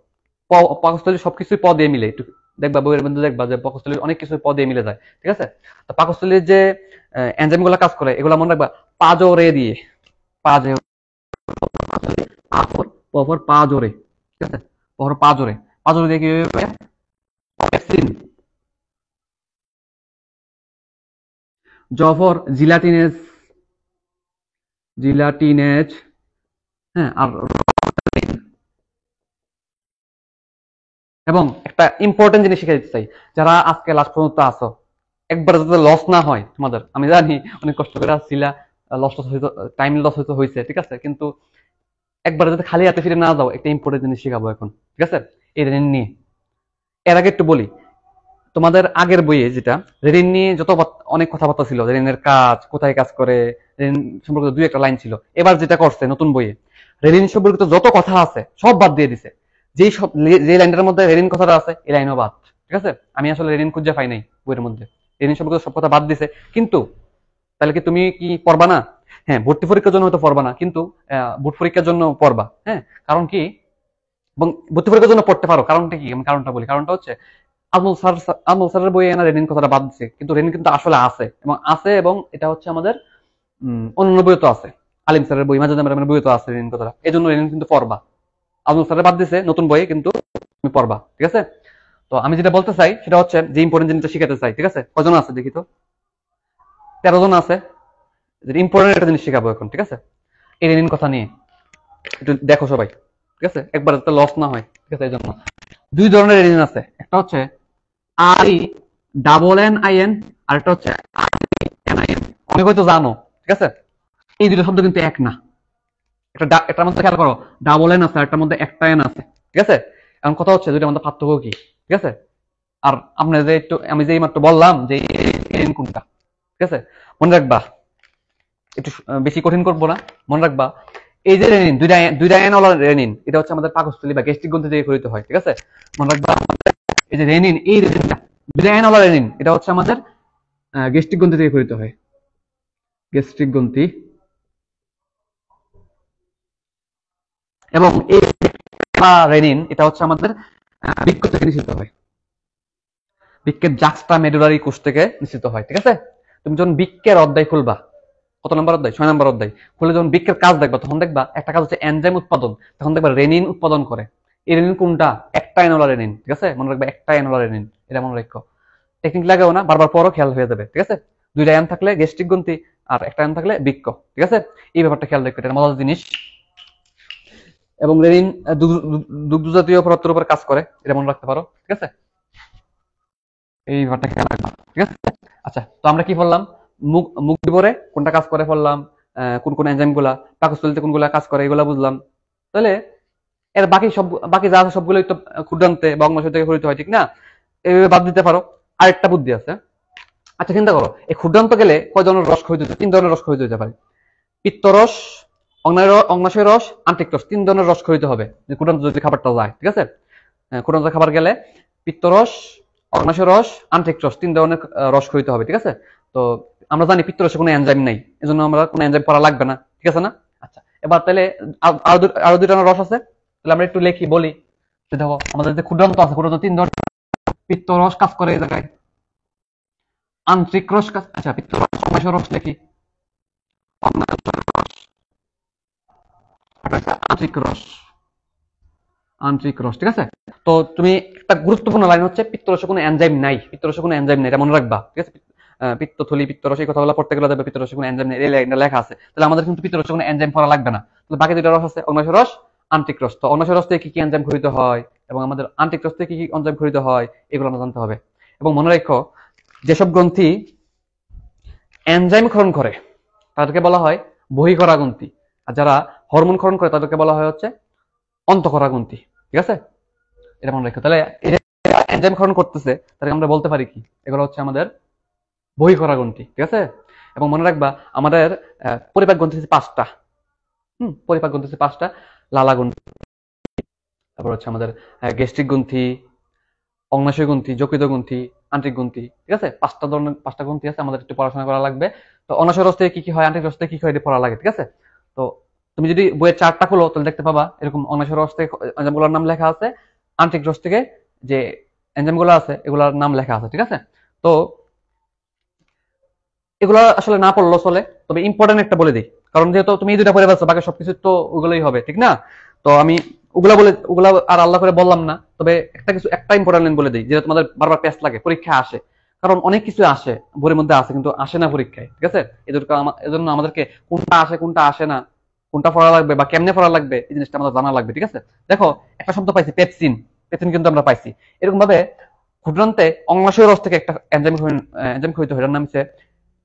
পাকস্থলী সবকিছুই প দিয়ে মিলে। একটু দেখবা বইয়ের মধ্যে, দেখবা যে পাকস্থলীর অনেক কিছু প দিয়ে মিলে যায়। ঠিক আছে, তো পাকস্থলীর যে এনজাইম গুলা কাজ করে এগুলা মনে রাখবা পাজরে দিয়ে। পাজে, পর পাজরে। ঠিক আছে, পর পাজরে। পাজরে দিয়ে কি হবে? পেপসিন। জফর জিলাটিনেজ, জিলাটিনেজ। হ্যাঁ, আর এবং একটা ইম্পর্টেন্ট জিনিস শিখে দিতে চাই, যারা আজকে লাস্ট পর্যন্ত আসো, একবার যাতে লস না হয় তোমাদের। আমি জানি অনেক কষ্ট করে আসছিলা, লস হয়তো, টাইম লস হয়তো হয়েছে। ঠিক আছে, কিন্তু একবার যাতে খালি হাতে ফিরে না যাও, একটা ইম্পর্টেন্ট জিনিস শিখাবো এখন। ঠিক আছে, এই রেনিন নিয়ে। এর আগে একটু বলি, তোমাদের আগের বইয়ে যেটা রেনিন নিয়ে যত অনেক কথাবার্তা ছিল, রেনিনের কাজ, কোথায় কাজ করে, রেনিন সম্পর্কিত 2-1টা লাইন ছিল। এবার যেটা করছে নতুন বইয়ে, রেনিন সম্পর্কিত যত কথা আছে সব বাদ দিয়ে দিছে। যে লাইনটার মধ্যে রেনিন কথাটা আছে, এই লাইনও বাদ। ঠিক আছে, আমি আসলে রেনিন খুঁজে পাই নাই বইয়ের মধ্যে। রেনিন সম্পর্কিত সব কথা বাদ দিছে। কিন্তু তাহলে কি তুমি কি পড়বা না? হ্যাঁ, ভর্তি পরীক্ষার জন্য হয়তো পড়বা না, কিন্তু বোর্ড পরীক্ষার জন্য পড়বা। হ্যাঁ, কারণ কি, এবং ভর্তি পরীক্ষার জন্য পড়তে পারো। কারণটা কি? আমি কারণটা বলি। কারণটা হচ্ছে আজমল স্যারের বইয়ে না রেনিন কথাটা বাদ দিচ্ছে, কিন্তু রেনিন কিন্তু আসলে আছে, এবং এটা হচ্ছে আমাদের অন্য বইয়ে তো আছে। আলিম স্যারের বই, মাঝে ম্যাডামের বইয়ে তো আছে রেনিন কথাটা। এই জন্য রেনিন কিন্তু পড়বা। আজমল স্যারের বাদ দিছে নতুন বইয়ে, কিন্তু তুমি পড়বা। ঠিক আছে, তো আমি যেটা বলতে চাই সেটা হচ্ছে যে ইম্পর্টেন্ট জিনিসটা শিখাতে চাই। ঠিক আছে, কজন আছে দেখি তো? 13 জন আছে। ইম্পর্টেন্ট একটা জিনিস শিখাবো এখন। ঠিক আছে, এই রেনিন কথা নিয়ে একটু দেখো সবাই। ঠিক আছে, একবার যাতে লস না হয়। ঠিক আছে, এই জন্য 2 ধরনের রেনিন আছে। একটা হচ্ছে R E double N I N, আর একটা হচ্ছে এন আই এন। অনেক হয়তো জানো। ঠিক আছে, এই দুটো শব্দ কিন্তু এক না। একটার মধ্যে খেয়াল করো, ডাবল এন আছে, আর একটার মধ্যে একটা এন আছে। ঠিক আছে, এখন কথা হচ্ছে দুইটার মধ্যে পার্থক্য কি? ঠিক আছে, আর আপনার যে একটু আমি যে মাত্র বললাম যে রেনিন কোনটা, ঠিক আছে, মনে রাখবা, একটু বেশি কঠিন করবো না, মনে রাখবা এই যে রেনিন, দুইটা অ্যানওলা রেনিন, এটা হচ্ছে আমাদের পাকস্থলী বা গ্যাস্ট্রিক গ্রন্থি থেকে ক্ষরিত হয়, ঠিক আছে। মনে রাখবা এই যে রেনিন, এই রেনিনটা দুইটা অ্যানওলা রেনিন, এটা হচ্ছে আমাদের গ্যাস্ট্রিক গ্রন্থি থেকে ক্ষরিত হয়, গ্যাস্ট্রিক গ্রন্থি। এবং এই রেনিন এটা হচ্ছে আমাদের বৃক্ক থেকে নিঃসৃত হয়, বৃক্কের জাক্সটা মেডুলারি কোষ থেকে নিঃসৃত হয়, ঠিক আছে। তুমি যখন বৃক্কের অধ্যায় খুলবা, কত নম্বর অধ্যায়, 6 নম্বর অধ্যায় খুলে যখন বৃক্কের কাজ দেখবা, তখন দেখবা একটা কাজ হচ্ছে এনজাইম উৎপাদন, তখন দেখবা রেনিন উৎপাদন করে। এই রেনিন কোনটা? একটা অ্যানোলা রেনিন, ঠিক আছে, মনে রাখবা একটা অ্যানোলা রেনিন, এটা মনে রাখো। টেকনিক লাগাও না, বারবার পরও খেয়াল হয়ে যাবে, ঠিক আছে। দুইটা অ্যান থাকলে গ্যাস্ট্রিক গ্রন্থি আর একটা অ্যান থাকলে বৃক্ক, ঠিক আছে। এই ব্যাপারটা খেয়াল রাখবে, এটা মজার জিনিস। এবং রেনিন দুগ্ধ জাতীয় পদার্থের উপর কাজ করে, এটা মনে রাখতে পারো, ঠিক আছে। এই ব্যাপারটা খেয়াল রাখবা, ঠিক আছে। আচ্ছা, তো আমরা কি বললাম, মুখ মুখ দিবরে কোনটা কাজ করে বললাম, কোন কোন এনজাইম গুলা, পাকস্থলীতে কোনগুলা কাজ করে এগুলা বুঝলাম। তাহলে এর বাকি যা আছে সবগুলোই তো ক্ষুদ্রান্তে বা অগ্নাশয় থেকে ক্ষরিত হয়, ঠিক না? এইভাবে বাদ দিতে পারো। আরেকটা বুদ্ধি আছে। আচ্ছা, চিন্তা করো, এই ক্ষুদ্রান্ত গেলে কয় ধরনের রস ক্ষরিত হতে? 3 ধরনের রস ক্ষরিত হতে পারে। পিত্তরস, অগ্নাশয় রস, আন্ত্রিক রস, 3 ধরনের রস ক্ষরিত হবে যে ক্ষুদ্রান্ত যদি খাবারটা যায়, ঠিক আছে। ক্ষুদ্রান্ত খাবার গেলে পিত্তরস, অগ্নাশয় রস, আন্ত্রিক রস, 3 ধরনের রস ক্ষরিত হবে, ঠিক আছে। তো আমরা জানি পিত্তরসে কোনো এনজাইম নেই, এজন্য আমরা কোনো এনজাইম পড়া লাগবে না, ঠিক আছে না? আচ্ছা, এবার তাহলে আরো 2 ধরনের রস আছে, তাহলে আমরা একটু লেখি বলি। দেখো, আমাদের যে ক্ষুদ্রান্ত আছে, ক্ষুদ্রান্ত 3 ধরনের। পিত্তরস কাজ করে এই জায়গায়, আন্ত্রিক রস কাজ, আচ্ছা পিত্তরস, অগ্নাশয় রস লেখি, অগ্নাশয় রস, আন্ত্রিক রস, আন্ত্রিক রস, ঠিক আছে। তো তুমি একটা গুরুত্বপূর্ণ লাইন হচ্ছে পিত্তরসে কোনো এনজাইম নাই, পিত্তরসে কোনো এনজাইম নাই, এটা মনে রাখবা, ঠিক আছে। পিত্তথলি, পিত্তরস, এই কথাগুলো পড়তে গেলে দেখবে পিত্তরসে কোনো এনজাইম নেই, এই লাইনটা লেখা আছে। তাহলে আমাদের কিন্তু পিত্তরসে কোনো এনজাইম পড়া লাগবে না। তাহলে বাকি 2টা রস আছে, অগ্নাশয় রস, আন্ত্রিক রস। তো অগ্নাশয় রস থেকে কি কি এনজাইম ক্ষরিত হয় এবং আমাদের আন্ত্রিক রস থেকে কি কি এনজাইম ক্ষরিত হয়, এগুলো আমরা জানতে হবে। এবং মনে রাখো, যেসব গ্রন্থি এনজাইম ক্ষরণ করে তাদেরকে বলা হয় বহিঃকরা গ্রন্থি, আর যারা হরমোন ক্ষরণ করে তাদেরকে বলা হয় হচ্ছে অন্তঃকরা গ্রন্থি, ঠিক আছে। এটা মনে রাখো। তাহলে এনজাইম ক্ষরণ করতেছে, তাহলে আমরা বলতে পারি কি, এগুলো হচ্ছে আমাদের বহিঃকরা গ্রন্থি, ঠিক আছে। এবং মনে রাখবা, আমাদের পরিপাক গ্রন্থি হচ্ছে 5টা। পরিপাক গ্রন্থি হচ্ছে 5টা। লালা গ্রন্থি, তারপর হচ্ছে আমাদের গ্যাস্ট্রিক গ্রন্থি, অগ্নাশয় গ্রন্থি, যকৃত গ্রন্থি, আন্ত্রিক গ্রন্থি, ঠিক আছে। 5টা গ্রন্থি আছে, আমাদের একটু পড়াশোনা করা লাগবে। তো অগ্নাশয় রস থেকে কি কি হয়, আন্ত্রিক রস থেকে কি কি হয়, এটা পড়া লাগে, ঠিক আছে। তো তুমি যদি বইয়ের চার্টটা খোলো, তাহলে দেখতে পাবা এরকম অগ্নাশয় রস থেকে এনজাইমগুলোর নাম লেখা আছে, আন্ত্রিক রস থেকে যে এনজাইমগুলো আছে এগুলোর নাম লেখা আছে, ঠিক আছে। তো এগুলো আসলে না পড়লেও চলে, তবে ইম্পর্টেন্ট একটা বলে দিই, কারণ যেহেতু তুমি এই 2টা পড়ে পাচ্ছ, বাকি সবকিছু তো ওগুলোই হবে, ঠিক না? তো আমি ওগুলা আর আল্লাহ করে বললাম না, তবে একটা ইম্পর্টেন্ট লাইন বলে দিই, যেটা তোমাদের বারবার পেস্ট লাগে, পরীক্ষায় আসে। কারণ অনেক কিছু আসে বইয়ের মধ্যে আছে, কিন্তু আসে না পরীক্ষায়, ঠিক আছে। এজন্য আমাদেরকে কোনটা আসে কোনটা আসে না, কোনটা পড়া লাগবে বা কেমনে পড়া লাগবে, এই জিনিসটা আমাদের জানা লাগবে, ঠিক আছে। দেখো, একটা শব্দ পাইছি, পেপসিন। পেপসিন কিন্তু আমরা পাইছি এরকম ভাবে ক্ষুদ্রান্তে অগ্নাশয় রস থেকে একটা এনজাইম ক্ষরিত হয়, এটার নাম হচ্ছে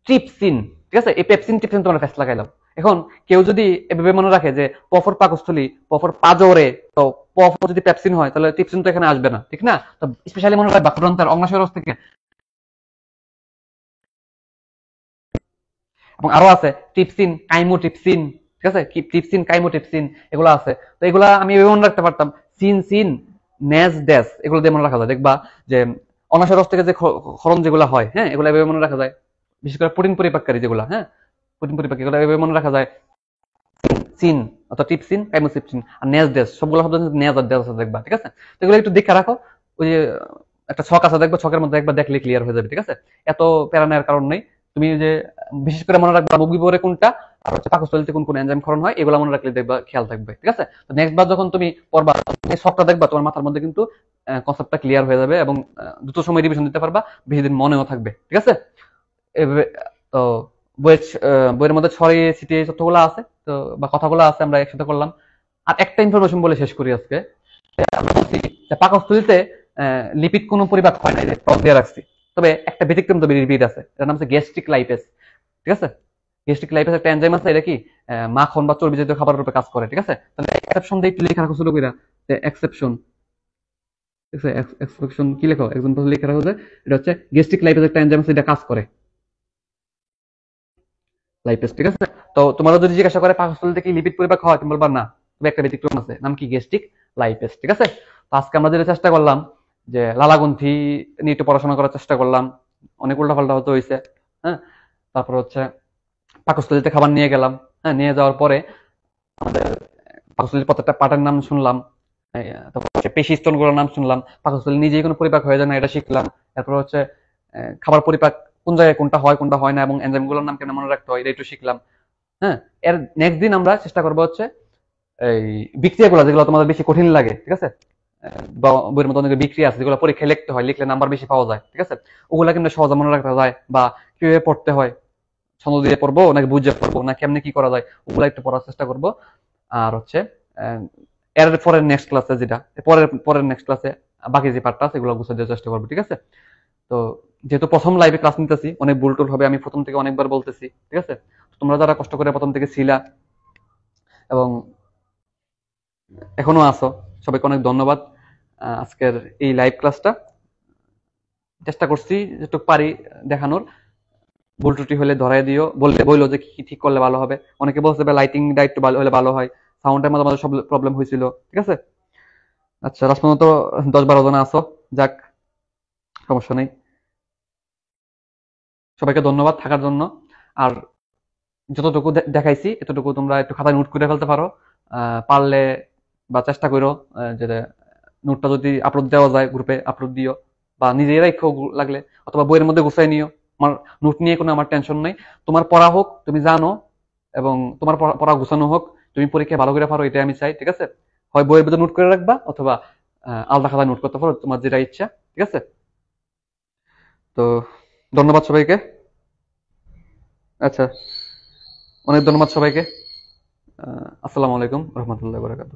ট্রিপসিন, ঠিক আছে। এই পেপসিন ট্রিপসিন তোমরা ফেস লাগাইলাম। এখন কেউ যদি এভাবে মনে রাখে যে পফর পাকস্থলী, পফর পাজরে, তো পফর যদি পেপসিন হয় তাহলে ট্রিপসিন তো এখানে আসবে না, ঠিক না? তো স্পেশালি মনে রাখবা ক্ষুদ্রান্তের অগ্নাশয় রস থেকে। এবং আরো আছে ট্রিপসিন, কাইমোট্রিপসিন, ঠিক আছে, কি ট্রিপসিন, কাইমোট্রিপসিন, এগুলো আছে। তো এগুলা আমি এভাবে মনে রাখতে পারতাম, সিন সিন, নেজ ড্যাস, এগুলো দিয়ে মনে রাখা যায়। দেখবা যে অগ্নাশয় রস থেকে যে ক্ষরণ যেগুলো হয়, হ্যাঁ, এগুলো এভাবে মনে রাখা যায়। বিশেষ করে প্রোটিন পরিপাককারী যেগুলো, হ্যাঁ, প্রোটিন পরিপাক, এগুলো এভাবে মনে রাখা যায়। সিন অর্থাৎ টিপসিন, কাইমোসিপসিন, আর নেজ ড্যাস, সবগুলো শব্দ নেজ আর ড্যাস আছে দেখবা, ঠিক আছে। তো এগুলো একটু দেখে রাখো। ওই যে একটা ছক আছে দেখবা, ছকের মধ্যে একবার দেখলে ক্লিয়ার হয়ে যাবে, ঠিক আছে। এত প্যারা নেওয়ার কারণ নেই। তুমি যে বিশেষ করে মনে রাখবা মুখ বিবরে কোনটা আর হচ্ছে পাকস্থলীতে কোন কোন এনজাইম ক্ষরণ হয়, এগুলো মনে রাখলে দেখবা খেয়াল থাকবে, ঠিক আছে। তো নেক্সট বার যখন তুমি পড়বা, এই ছকটা দেখবা, তোমার মাথার মধ্যে কিন্তু কনসেপ্টটা ক্লিয়ার হয়ে যাবে এবং দ্রুত সময় রিভিশন দিতে পারবা, বেশি দিন মনেও থাকবে, ঠিক আছে। তো বইয়ের মধ্যে ছড়িয়ে ছিটিয়ে তথ্যগুলো আছে, তো বা কথাগুলো আছে, আমরা একসাথে করলাম। আর একটা ইনফরমেশন বলে শেষ করি আজকে। আমরা বলছি যে পাকস্থলীতে লিপিড কোনো পরিপাক হয় না, টক দিয়ে রাখছি। তবে একটা ব্যতিক্রম তবে লিপিড আছে, এটার নাম হচ্ছে গ্যাস্ট্রিক লাইপেজ, ঠিক আছে। গ্যাস্ট্রিক লাইপেজ একটা এনজাইম আছে, এটা কি মাখন বা চর্বি জাতীয় খাবারের উপরে কাজ করে, ঠিক আছে। তাহলে এক্সেপশন দিয়ে একটু লেখা রাখো ছোট করে, যে এক্সেপশন এক্সপ্রেশন কি লেখো, এক্সাম্পল লিখে রাখো যে এটা হচ্ছে গ্যাস্ট্রিক লাইপেজ একটা এনজাইম আছে, এটা কাজ করে লাইপেজ, ঠিক আছে। তো তোমার যদি জিজ্ঞাসা করে পাকস্থলী কি লিপিড পরিপাক হয়, তুমি বলবা না, তবে একটা ব্যতিক্রম আছে, নাম কি গ্যাস্ট্রিক লাইপেজ, ঠিক আছে। তো আজকে আমরা যেটা চেষ্টা করলাম যে লালাগ্রন্থি নিয়ে একটু পড়াশোনা করার চেষ্টা করলাম, অনেক উল্টাপাল্টা হতে হয়েছে, হ্যাঁ। তারপর হচ্ছে পাকস্থলীতে খাবার নিয়ে গেলাম, হ্যাঁ, নিয়ে যাওয়ার পরে আমাদের পাকস্থলীর প্রত্যেকটা পার্টের নাম শুনলাম, তারপর হচ্ছে পেশি স্তনগুলোর নাম শুনলাম, পাকস্থলী নিজেই কোনো পরিপাক হয়ে যায় না এটা শিখলাম। এরপর হচ্ছে খাবার পরিপাক কোন জায়গায় কোনটা হয় কোনটা হয় না এবং এনজাইমগুলোর নাম কেন মনে রাখতে হয় এটা একটু শিখলাম, হ্যাঁ। এর নেক্সট দিন আমরা চেষ্টা করবো হচ্ছে এই বিক্রিয়াগুলো যেগুলো তোমাদের বেশি কঠিন লাগে, ঠিক আছে, বা বইয়ের মধ্যে অনেক বিক্রিয়া আছে যেগুলো পরীক্ষায় লিখতে হয়, লিখলে নাম্বার বেশি পাওয়া যায়, ঠিক আছে। ওগুলা কিন্তু সহজে মনে রাখতে যায় বা কিভাবে পড়তে হয়, ছন্দ দিয়ে পড়বো নাকি বুঝে পড়বো না কেমনে কি করা যায়, ওগুলা একটু পড়ার চেষ্টা করবো। আর হচ্ছে আহ, এর পরের নেক্সট ক্লাসে যেটা পরের পরের নেক্সট ক্লাসে বাকি যে পার্টটা আছে এগুলো গুছিয়ে দেওয়ার চেষ্টা করবো, ঠিক আছে। তো যেহেতু প্রথম লাইভে ক্লাস নিতেছি, অনেক ভুল টুল হবে, আমি প্রথম থেকে অনেকবার বলতেছি, ঠিক আছে। তোমরা যারা কষ্ট করে প্রথম থেকে ছিলা এবং এখনো আছো, সবাইকে অনেক ধন্যবাদ। আজকের এই লাইভ ক্লাসটা চেষ্টা করছি যেটুকু পারি দেখানোর, ভুল ত্রুটি হলে ধরাই দিও, বললে বললো যে কি ঠিক করলে ভালো হবে। অনেকে বলছে লাইটিংটা একটু ভালো হলে ভালো হয়, সাউন্ডের মাঝে মাঝে সব প্রবলেম হয়েছিল, ঠিক আছে। আচ্ছা, লাস্ট পর্যন্ত 10-12 জন আছো, যাক, সমস্যা নেই। সবাইকে ধন্যবাদ থাকার জন্য। আর যতটুকু দেখাইছি এতটুকু তোমরা একটু খাতায় নোট করে ফেলতে পারো, পারলে বা চেষ্টা করো যে নোটটা যদি আপলোড দেওয়া যায় গ্রুপে আপলোড দিও, বা নিজেই রাখো লাগলে, অথবা বইয়ের মধ্যে গুছাই নিও। আমার নোট নিয়ে কোনো আমার টেনশন নেই, তোমার পড়া হোক, তুমি জানো, এবং তোমার পড়া গুছানো হোক, তুমি পরীক্ষায় ভালো করে পারো, এটাই আমি চাই, ঠিক আছে। হয় বইয়ের মধ্যে নোট করে রাখবা অথবা আলাদা খাতায় নোট করতে পারো, তোমার যেটা ইচ্ছা, ঠিক আছে। তো ধন্যবাদ সবাইকে। আচ্ছা, অনেক ধন্যবাদ সবাইকে। আসসালামু আলাইকুম রহমতুল্লাহ বরকাত।